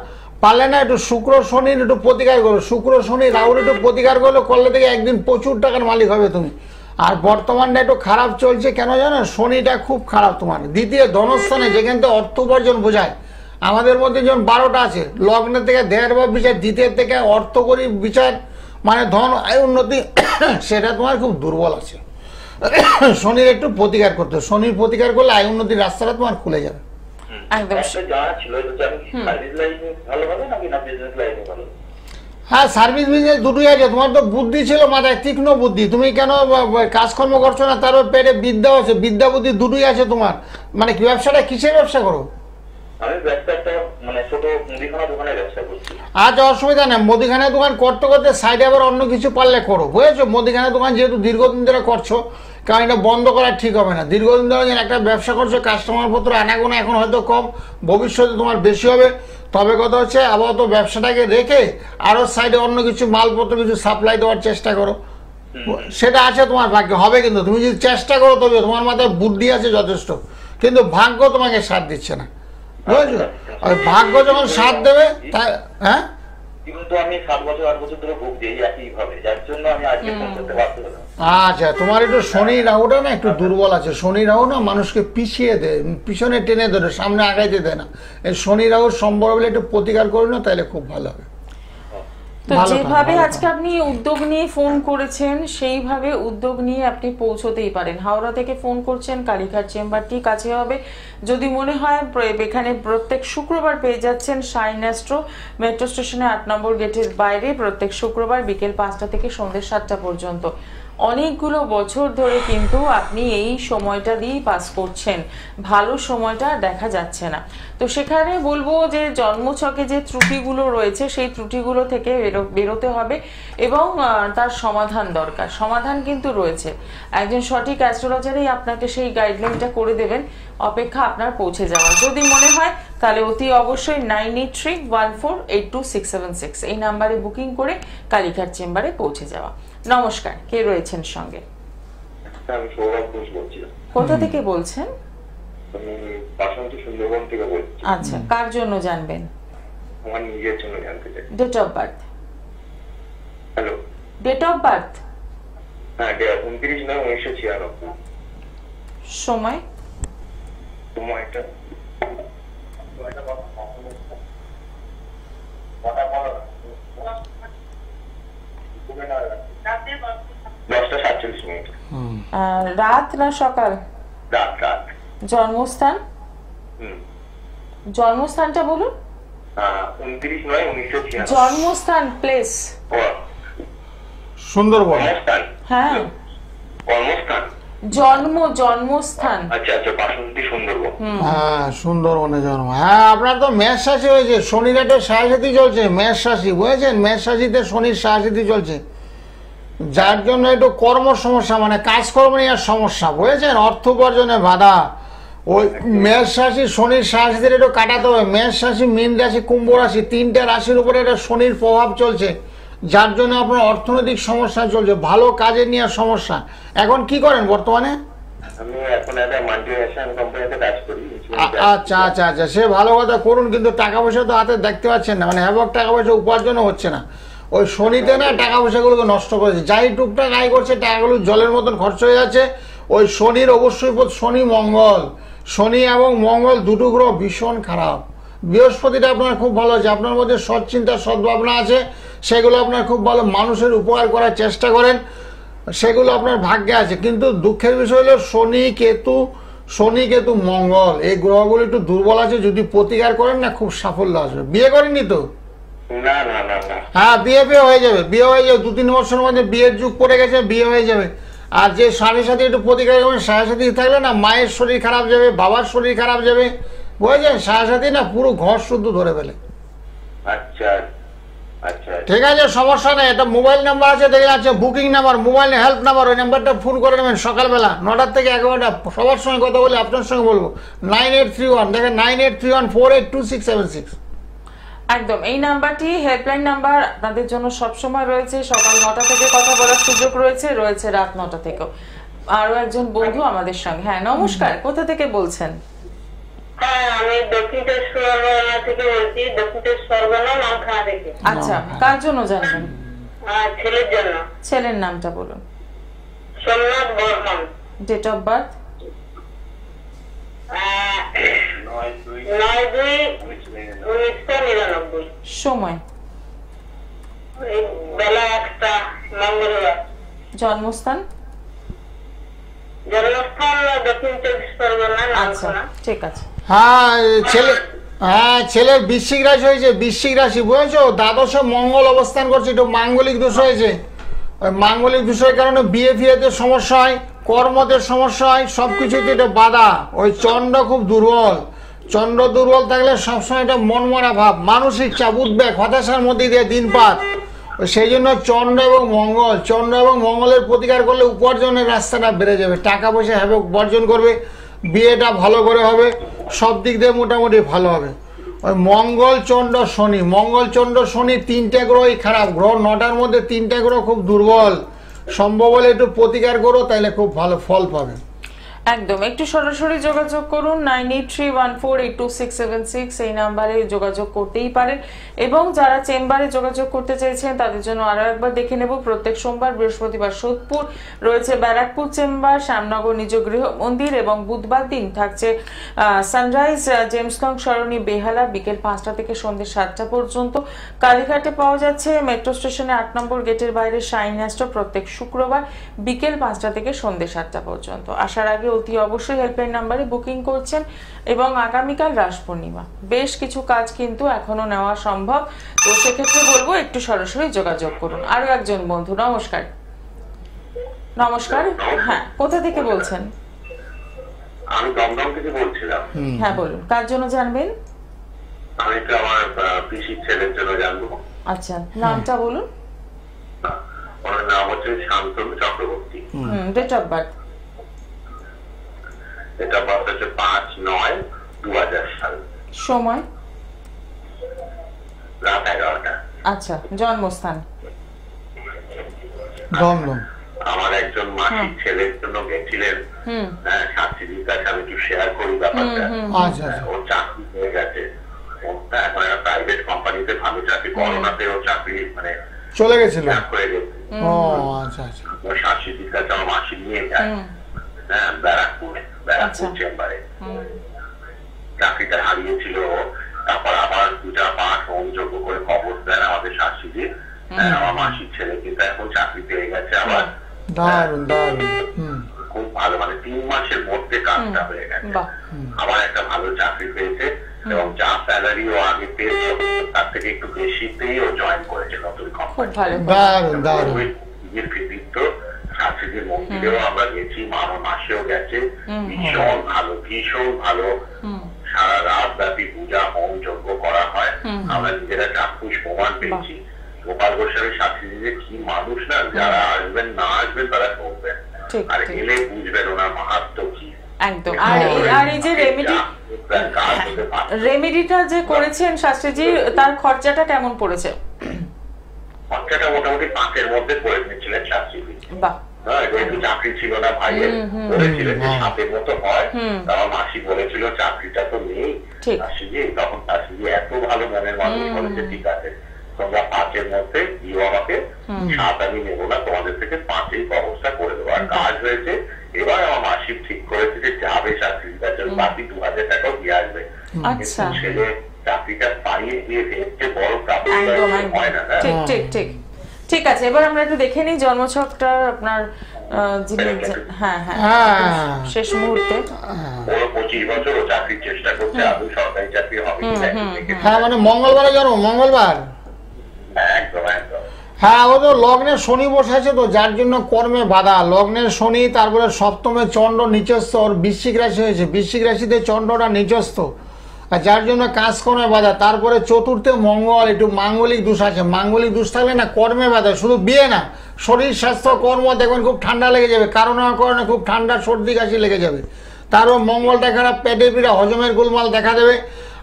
পারলে না একটু শুক্র শনির একটু প্রতিকার করো, শুক্র শনি রাহুর একটু প্রতিকার করলে থেকে একদিন প্রচুর টাকার মালিক হবে তুমি। আর বর্তমানটা একটু খারাপ চলছে, কেন জানো? শনিটা খুব খারাপ তোমার, দ্বিতীয় ধনস্থানে, যেখান থেকে অর্থ উপার্জন বোঝায়। আমাদের মধ্যে যেমন 12টা আছে, লগ্নের থেকে দেহের ভাব বিচার, দ্বিতীয় থেকে অর্থ করি বিচার, মানে ধন আয় উন্নতি, সেটা তোমার খুব দুর্বল আছে। শনির একটু প্রতিকার করতে, শনির প্রতিকার করলে আয় উন্নতির রাস্তাটা তোমার খুলে যাবে। একদম। জানা ছিল যে আমি সার্ভিস লাইনে ভালো হবে নাকি না বিজনেস লাইনে ভালো? হ্যাঁ সার্ভিস বিজনেস দুটোই আছে, তোমার তো বুদ্ধি ছিল মাথায়, তীক্ষ্ণ বুদ্ধি, তুমি কেন কাজকর্ম করছো না? তার পেটে বিদ্যা আছে, বিদ্যা বুদ্ধি দুটোই আছে তোমার, মানে কি ব্যবসাটা কিসের ব্যবসা করো? আমি ব্যবসা একটা মানে ছোট মুদিখানা দোকানে ব্যবসা করছি। আচ্ছা, অসুবিধা নেই। মুদিখানা দোকান করতে করতে সাইডে আবার অন্য কিছু পারলে করো, বুঝেছো? মুদিখানা দোকান যেহেতু দীর্ঘদিন ধরে করছো, কারণ এটা বন্ধ করা ঠিক হবে না। দীর্ঘদিন ধরে যেন একটা ব্যবসা করছো, কাস্টমার পত্র আনাগোনা এখন হয়তো কম, ভবিষ্যতে তোমার বেশি হবে। তবে কথা হচ্ছে আপাতত ব্যবসাটাকে রেখে আরো সাইডে অন্য কিছু মালপত্র কিছু সাপ্লাই দেওয়ার চেষ্টা করো। সেটা আছে তোমার ভাগ্যে হবে, কিন্তু তুমি যদি চেষ্টা করো তবে তোমার মাথায় বুদ্ধি আছে যথেষ্ট, কিন্তু ভাগ্য তোমাকে সাথ দিচ্ছে না, বুঝেছো? আর ভাগ্য যখন সাথ দেবে তাই হ্যাঁ। কিন্তু আমি 7 বছর 8 বছর ধরে ভুগছি একই ভাবে, যার জন্য আমি আজকে ফোন করতে পারছি না। আচ্ছা, তোমার একটু শনি রাহুটা না একটু দুর্বল আছে। শনি রাহু না মানুষকে পিছিয়ে দেয়, পিছনে টেনে ধরে, সামনে আগাইতে দেয় না। এই শনি রাহুর সম্ভব হলে একটু প্রতিকার করে না, তাহলে খুব ভালো হবে। তো যেভাবে আজকে আপনি উদ্যোগ নিয়ে ফোন করেছেন সেইভাবে উদ্যোগ নিয়ে আপনি পৌঁছতেই পারেন। হাওড়া থেকে ফোন করছেন, কালীঘাট চেম্বারটি কাছে হবে। যদি মনে হয় এখানে প্রত্যেক শুক্রবার পেয়ে যাচ্ছেন শাইন অ্যাস্ট্রো, মেট্রো স্টেশনে 8 নম্বর গেটের বাইরে, প্রত্যেক শুক্রবার বিকেল 5টা থেকে সন্ধ্যে 7টা পর্যন্ত। অনেকগুলো বছর ধরে কিন্তু আপনি এই সময়টা দিয়েই পাস করছেন, ভালো সময়টা দেখা যাচ্ছে না। তো সেখানে বলবো যে জন্মছকে যে ত্রুটিগুলো রয়েছে সেই ত্রুটিগুলো থেকে বেরোতে হবে এবং তার সমাধান দরকার। সমাধান কিন্তু রয়েছে, একজন সঠিক অ্যাস্ট্রোলজারই আপনাকে সেই গাইডলাইনটা করে দেবেন, অপেক্ষা আপনার পৌঁছে যাওয়ার। যদি মনে হয় তাহলে অতি অবশ্যই 9831482676 এই নাম্বারে বুকিং করে কালীঘাট চেম্বারে পৌঁছে যাওয়া। নমস্কার, কে রয়েছেন সঙ্গে? আমি সৌরভ ঘোষ বলছি। কোথা থেকে বলছেন? আমি পাশাপাশি সুন্দরবন থেকে বলছি। আচ্ছা, কার জন্য জানবেন? আমার নিজের জন্য জানতে চাই। Date of birth? Hello, date of birth? হ্যাঁ, 29/9/1996। সময়? সময়টা দশটা 47 মিনিট। রাত না সকাল? রাত রাত। জন্মস্থান? জন্মস্থানটা বলুন। 29/9/1996। জন্মস্থান প্লেস? সুন্দরবন। হ্যাঁ, কর্মস্থান। জন্মস্থান। আচ্ছা আচ্ছা, বাসন্তী সুন্দরবন। হ্যাঁ, সুন্দরবনে জন্ম। হ্যাঁ, আপনার তো মেষ রাশি হয়েছে, শনির একটা সাড়ে চলছে, মেষ রাশি, বুঝেছেন? মেষ রাশিতে শনির সাড়ে চলছে, যার জন্য একটু কর্ম সমস্যা, মানে কাজকর্ম নিয়ে সমস্যা, বুঝেছেন? অর্থ উপার্জনে বাধা। ওই মেষ রাশি শনির সাড়ে একটু কাটাতে হবে। মেষ রাশি, মীন রাশি, কুম্ভ রাশি, 3টে রাশির উপরে একটা শনির প্রভাব চলছে, যার জন্য আপনার অর্থনৈতিক সমস্যা চলছে, ভালো কাজে নিয়ে সমস্যা। এখন কি করেন বর্তমানে? আমি এখন একটা মাল্টিনেশনাল কোম্পানিতে কাজ করি। আচ্ছা আচ্ছা আচ্ছা, সে ভালো কথা করুন, কিন্তু টাকা পয়সা তো হাতে দেখতে পাচ্ছেন না, মানে হ্যাবক টাকা পয়সা উপার্জনও হচ্ছে না। ওই শনিতে না টাকা পয়সাগুলোকে নষ্ট করেছে, যাই টুকটাক আয় করছে টাকাগুলো জলের মতন খরচ হয়ে যাচ্ছে। ওই শনির অবশ্যই শনি মঙ্গল, শনি এবং মঙ্গল দুটো গ্রহ ভীষণ খারাপ। বৃহস্পতিটা আপনার খুব ভালো আছে, আপনার মধ্যে সৎ চিন্তা সদ্ভাবনা আছে, সেগুলো আপনার খুব ভালো, মানুষের উপকার করার চেষ্টা করেন, সেগুলো আপনার ভাগ্যে আছে। কিন্তু দুঃখের বিষয় হলো শনি কেতু মঙ্গল এই গ্রহগুলো একটু দুর্বল আছে, যদি প্রতিকার করেন না খুব সাফল্য আসবে। বিয়ে করেননি তো? না না না না। হ্যাঁ, বিয়ে হয়ে যাবে, 2-3 বছরের মধ্যে বিয়ের যুগ পড়ে গেছে, বিয়ে হয়ে যাবে। আর যে স্বামীর সাথে একটু প্রতিকার করবেন, স্বামীর সাথে থাকলে না মায়ের শরীর খারাপ যাবে, বাবার শরীর খারাপ যাবে, বুঝেছেন? স্বামীর সাথে না পুরো ঘর শুদ্ধ ধরে ফেলে। আচ্ছা আচ্ছা, ঠিক আছে, সমস্যা নেই। এটা মোবাইল নাম্বার আছে, দেখে যাচ্ছে booking number, mobile help number, ওই নাম্বারটা ফোন করে নেবেন সকালবেলা 9টা থেকে 11টা। সবার সঙ্গে কথা বলে আপনার সঙ্গে বলবো 9831, দেখেন 9831482676। একদম, এই নাম্বারটি হেল্পলাইন নাম্বার আপনাদের জন্য সবসময় রয়েছে। সকাল 9টা থেকে কথা বলার সুযোগ রয়েছে রাত 9টা থেকেও। আরো একজন বন্ধু আমাদের সঙ্গে। হ্যাঁ, নমস্কার, কোথা থেকে বলছেন? হ্যাঁ, আমি দক্ষিণেশ্বর থেকে বলছি, দক্ষিণেশ্বর নামখানা থেকে। আচ্ছা, কার জন্য জানবেন? ছেলের জন্য। ছেলের নামটা বলুন। Somnath Barman. Date of birth? 9/2/1999। সময়? বেলা 1টা, মঙ্গলবার। জন্মস্থান? জন্মস্থান দক্ষিণ 24 পরগনা, আচ্ছা, নামখানা। ঠিক আছে। ছেলের বৃশ্চিক রাশি হয়েছে, বৃশ্চিক রাশি, বুঝেছো? দ্বাদশে মঙ্গল অবস্থান করছে, একটু মাঙ্গলিক দোষ হয়েছে। ওই মাঙ্গলিক দোষের কারণে বিয়ে ফিয়েতে সমস্যা হয়, কর্মতে সমস্যা হয়, সবকিছুতে এটা বাধা। ওই চন্দ্র খুব দুর্বল, চন্দ্র দুর্বল থাকলে সবসময় একটা মনমরা ভাব, মানসিক চাপ, উদ্বেগ, হতাশার মধ্যে দিয়ে দিন পার। সেই জন্য চন্দ্র এবং মঙ্গলের প্রতিকার করলে উপার্জনের রাস্তাটা বেড়ে যাবে, টাকা পয়সা হবে, উপার্জন করবে, বিয়েটা ভালো করে হবে, সব দিক দিয়ে মোটামুটি ভালো হবে। ওই মঙ্গল চন্দ্র শনি তিনটে গ্রহই খারাপ গ্রহ, 9টার মধ্যে 3টে গ্রহ খুব দুর্বল। সম্ভব হলে একটু প্রতিকার করো, তাহলে খুব ভালো ফল পাবে। একদম, একটু সরাসরি যোগাযোগ করুন 9831482676 এই নাম্বারে যোগাযোগ করতেই পারেন। এবং যারা চেম্বারে যোগাযোগ করতে চাইছেন তাদের জন্য আরো একবার দেখে নেব, প্রত্যেক সোমবার, বৃহস্পতিবার সোদপুর রয়েছে ব্যারাকপুর চেম্বার, শ্যামনগর নিজ গৃহ মন্দির, এবং বুধবার দিন থাকছে সানরাইজ জেমস লং সরণি বেহালা বিকেল 5টা থেকে সন্ধ্যে 7টা পর্যন্ত। কালীঘাটে পাওয়া যাচ্ছে মেট্রো স্টেশনে 8 নম্বর গেটের বাইরে শাইন অ্যাস্ট্রো প্রত্যেক শুক্রবার বিকেল 5টা থেকে সন্ধ্যে 7টা পর্যন্ত। আসার আগে অতি অবশ্যই হেল্পলাইন নাম্বারে বুকিং করছেন। এবং আগামীকাল রাস পূর্ণিমা, বেশ কিছু কাজ কিন্তু এখনো নেওয়া সম্ভব, তো সেক্ষেত্রে বলবো একটু সরাসরি যোগাযোগ করুন। আরো একজন বন্ধু, নমস্কার। হ্যাঁ, কোথা থেকে বলছেন? আমি দমদম থেকে বলছিলাম। হ্যাঁ বলুন, কার জন্য জানবেন? আমি তো আমার পিসির ছেলের জন্য জানবো। আচ্ছা, নামটা বলুন। ওনার নাম হচ্ছে Shantanu Chakraborty. Date of birth? এটা বার্থ হচ্ছে 5/9/2000 সাল। সময়? রাত 11টা। আচ্ছা, জন্মস্থান? দমদম। আমার একজন মাসির ছেলের জন্য গেছিলেন, শাস্ত্রীজির কাছে আমি একটু শেয়ার করি ব্যাপারটা। ওর চাকরি হয়ে গেছে, ওটা এখন একটা প্রাইভেট কোম্পানিতে ভালো চাকরি, করোনাতে ওর চাকরি মানে চলে গেছিল। ওর শাস্ত্রীজির কাছে আমার মাসি নিয়ে যায়, ব্যারাকপুর চেম্বারে। চাকরিটা হারিয়েছিল, তারপর আবার 2টা পাঠ হোমযোগ্য করে খবর দেন আমাদের শাস্ত্রীজি। আমার মাসির ছেলে কিন্তু এখন চাকরি পেয়ে গেছে আবার। খুব ভালো, মানে 3 মাসের মধ্যে কাজটা হয়ে গেছে, আবার একটা ভালো চাকরি পেয়েছে। এবং যা স্যালারি ও আগে পেয়েছে তার থেকে একটু বেশিতেই ও জয়েন করেছে নতুন কোম্পানি। শাস্ত্রীজির মন্দিরেও আমরা গেছি, আমার মাসেও গেছে, ভীষণ ভালো। সারা রাত ব্যাপী পূজা হোম যজ্ঞ করা হয়, আমরা নিজেরা চাক্ষুষ প্রমাণ পেয়েছি। গোপাল গোস্বামী শাস্ত্রীজি যে কি মানুষ না, যারা আসবেন না আসবেন তারা শুনবেন, আর এলে বুঝবেন ওনার মাহাত্ম্য কি। একদম। আর এই যে রেমেডিটা যে করেছেন শাস্ত্রীজি, তার খরচাটা কেমন পড়েছে? খরচাটা মোটামুটি 5-এর মধ্যে করে নিয়েছিলেন শাস্ত্রীজি। বাহ। যেহেতু চাকরি ছিল না ভাইয়ের, বলেছিলেন যে 7-এর মতো হয়। আমার মাসি বলেছিল চাকরিটা তো নেই শাস্ত্রীজি, তখন শাস্ত্রীজি এত ভালো মনের মানুষ বলেছে, ঠিক আছে তোমরা 5-এর মধ্যে দিও আমাকে, 7 আমি নেবো না, তোমাদের থেকে 5-এই ব্যবস্থা করে দেবো। আর কাজ হয়েছে। এবার আমার মাসি ঠিক করেছে যে যাবে শাস্ত্রীর কাছে, বাকি 2000 টাকাও দিয়ে আসবে। ছেলে চাকরিটা পাইয়ে দিয়ে দেখতে বড় প্রাপ্তি হয় না। ঠিক আছে, এবার আমরা একটু দেখে নিই জন্মছকটা আপনার। শেষ মুহূর্তে 25 বছর ও চাকরির চেষ্টা করছে, আদৌ সরকারি চাকরি হবে। মানে মঙ্গলবারে জন্ম, মঙ্গলবার। একদম। হ্যাঁ, ও তো লগ্নে শনি বসে আছে, তো যার জন্য কর্মে বাধা। লগ্নের শনি, তারপরে সপ্তমে চন্দ্র নিচস্থ, ওর বৃশ্চিক রাশি হয়েছে, বৃশ্চিক রাশিতে চন্দ্রটা নিচস্থ, আর যার জন্য কাজকর্মে বাধা। তারপরে চতুর্থে মঙ্গল, একটু মাঙ্গলিক দোষ আছে। মাঙ্গলিক দোষ থাকলে না কর্মে বাধা, শুধু বিয়ে না, শরীর স্বাস্থ্য কর্ম দেখবেন খুব ঠান্ডা লেগে যাবে, কারণে খুব ঠান্ডা সর্দি কাশি লেগে যাবে। তারপর মঙ্গলটা খারাপ, পেটে পীড়া, হজমের গোলমাল দেখা দেবে।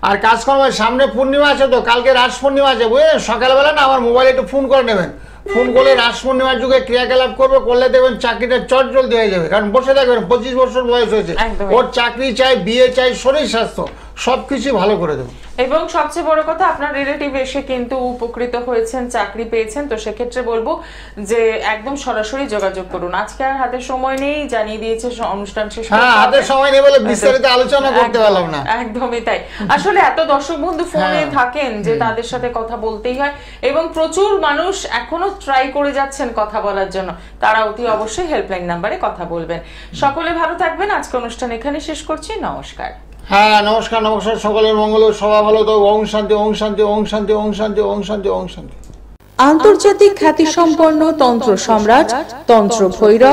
আর কাজকর্মের সামনে পূর্ণিমা আছে, তো কালকে রাস পূর্ণিমা আছে, বুঝলেন? সকালবেলা না আমার মোবাইলে একটু ফোন করে নেবেন, ফোন করলে রাস পূর্ণিমার যুগে ক্রিয়াকলাপ করলে দেখবেন চাকরিটা চট জলদি হয়ে যাবে। কারণ বসে থাকবেন, 25 বছর বয়স হয়েছে, ওর চাকরি চাই, বিয়ে চাই, শরীর স্বাস্থ্য সবকিছু ভালো করে দেবো। এবং সবচেয়ে বড় কথা, আপনার রিলেটিভ এসে কিন্তু উপকৃত হয়েছেন, চাকরি পেয়েছেন, তো সেক্ষেত্রে বলবো যে একদম সরাসরি যোগাযোগ করুন। আজকে আর হাতে সময় নেই, জানিয়ে দিয়েছে অনুষ্ঠান শেষ। হাতে সময় নেই বলে বিস্তারিত আলোচনা করতে পারলাম না। একদমই তাই। আসলে এত দর্শক বন্ধু ফোনে থাকেন যে তাদের সাথে কথা বলতেই হয়, এবং প্রচুর মানুষ এখনো ট্রাই করে যাচ্ছেন কথা বলার জন্য, তারা অতি অবশ্যই হেল্পলাইন নাম্বারে কথা বলবেন। সকলে ভালো থাকবেন। আজকে অনুষ্ঠান এখানে শেষ করছি। নমস্কার। হ্যাঁ, নমস্কার। সকলের মঙ্গল, সবাই ভালো তো। ওং শান্তি, ওং শান্তি, ওং শান্তি, ওং শান্তি, ওং শান্তি, ওং শান্তি। আন্তর্জাতিক খ্যাতিসম্পন্ন তন্ত্র সম্রাট তন্ত্র ভৈরব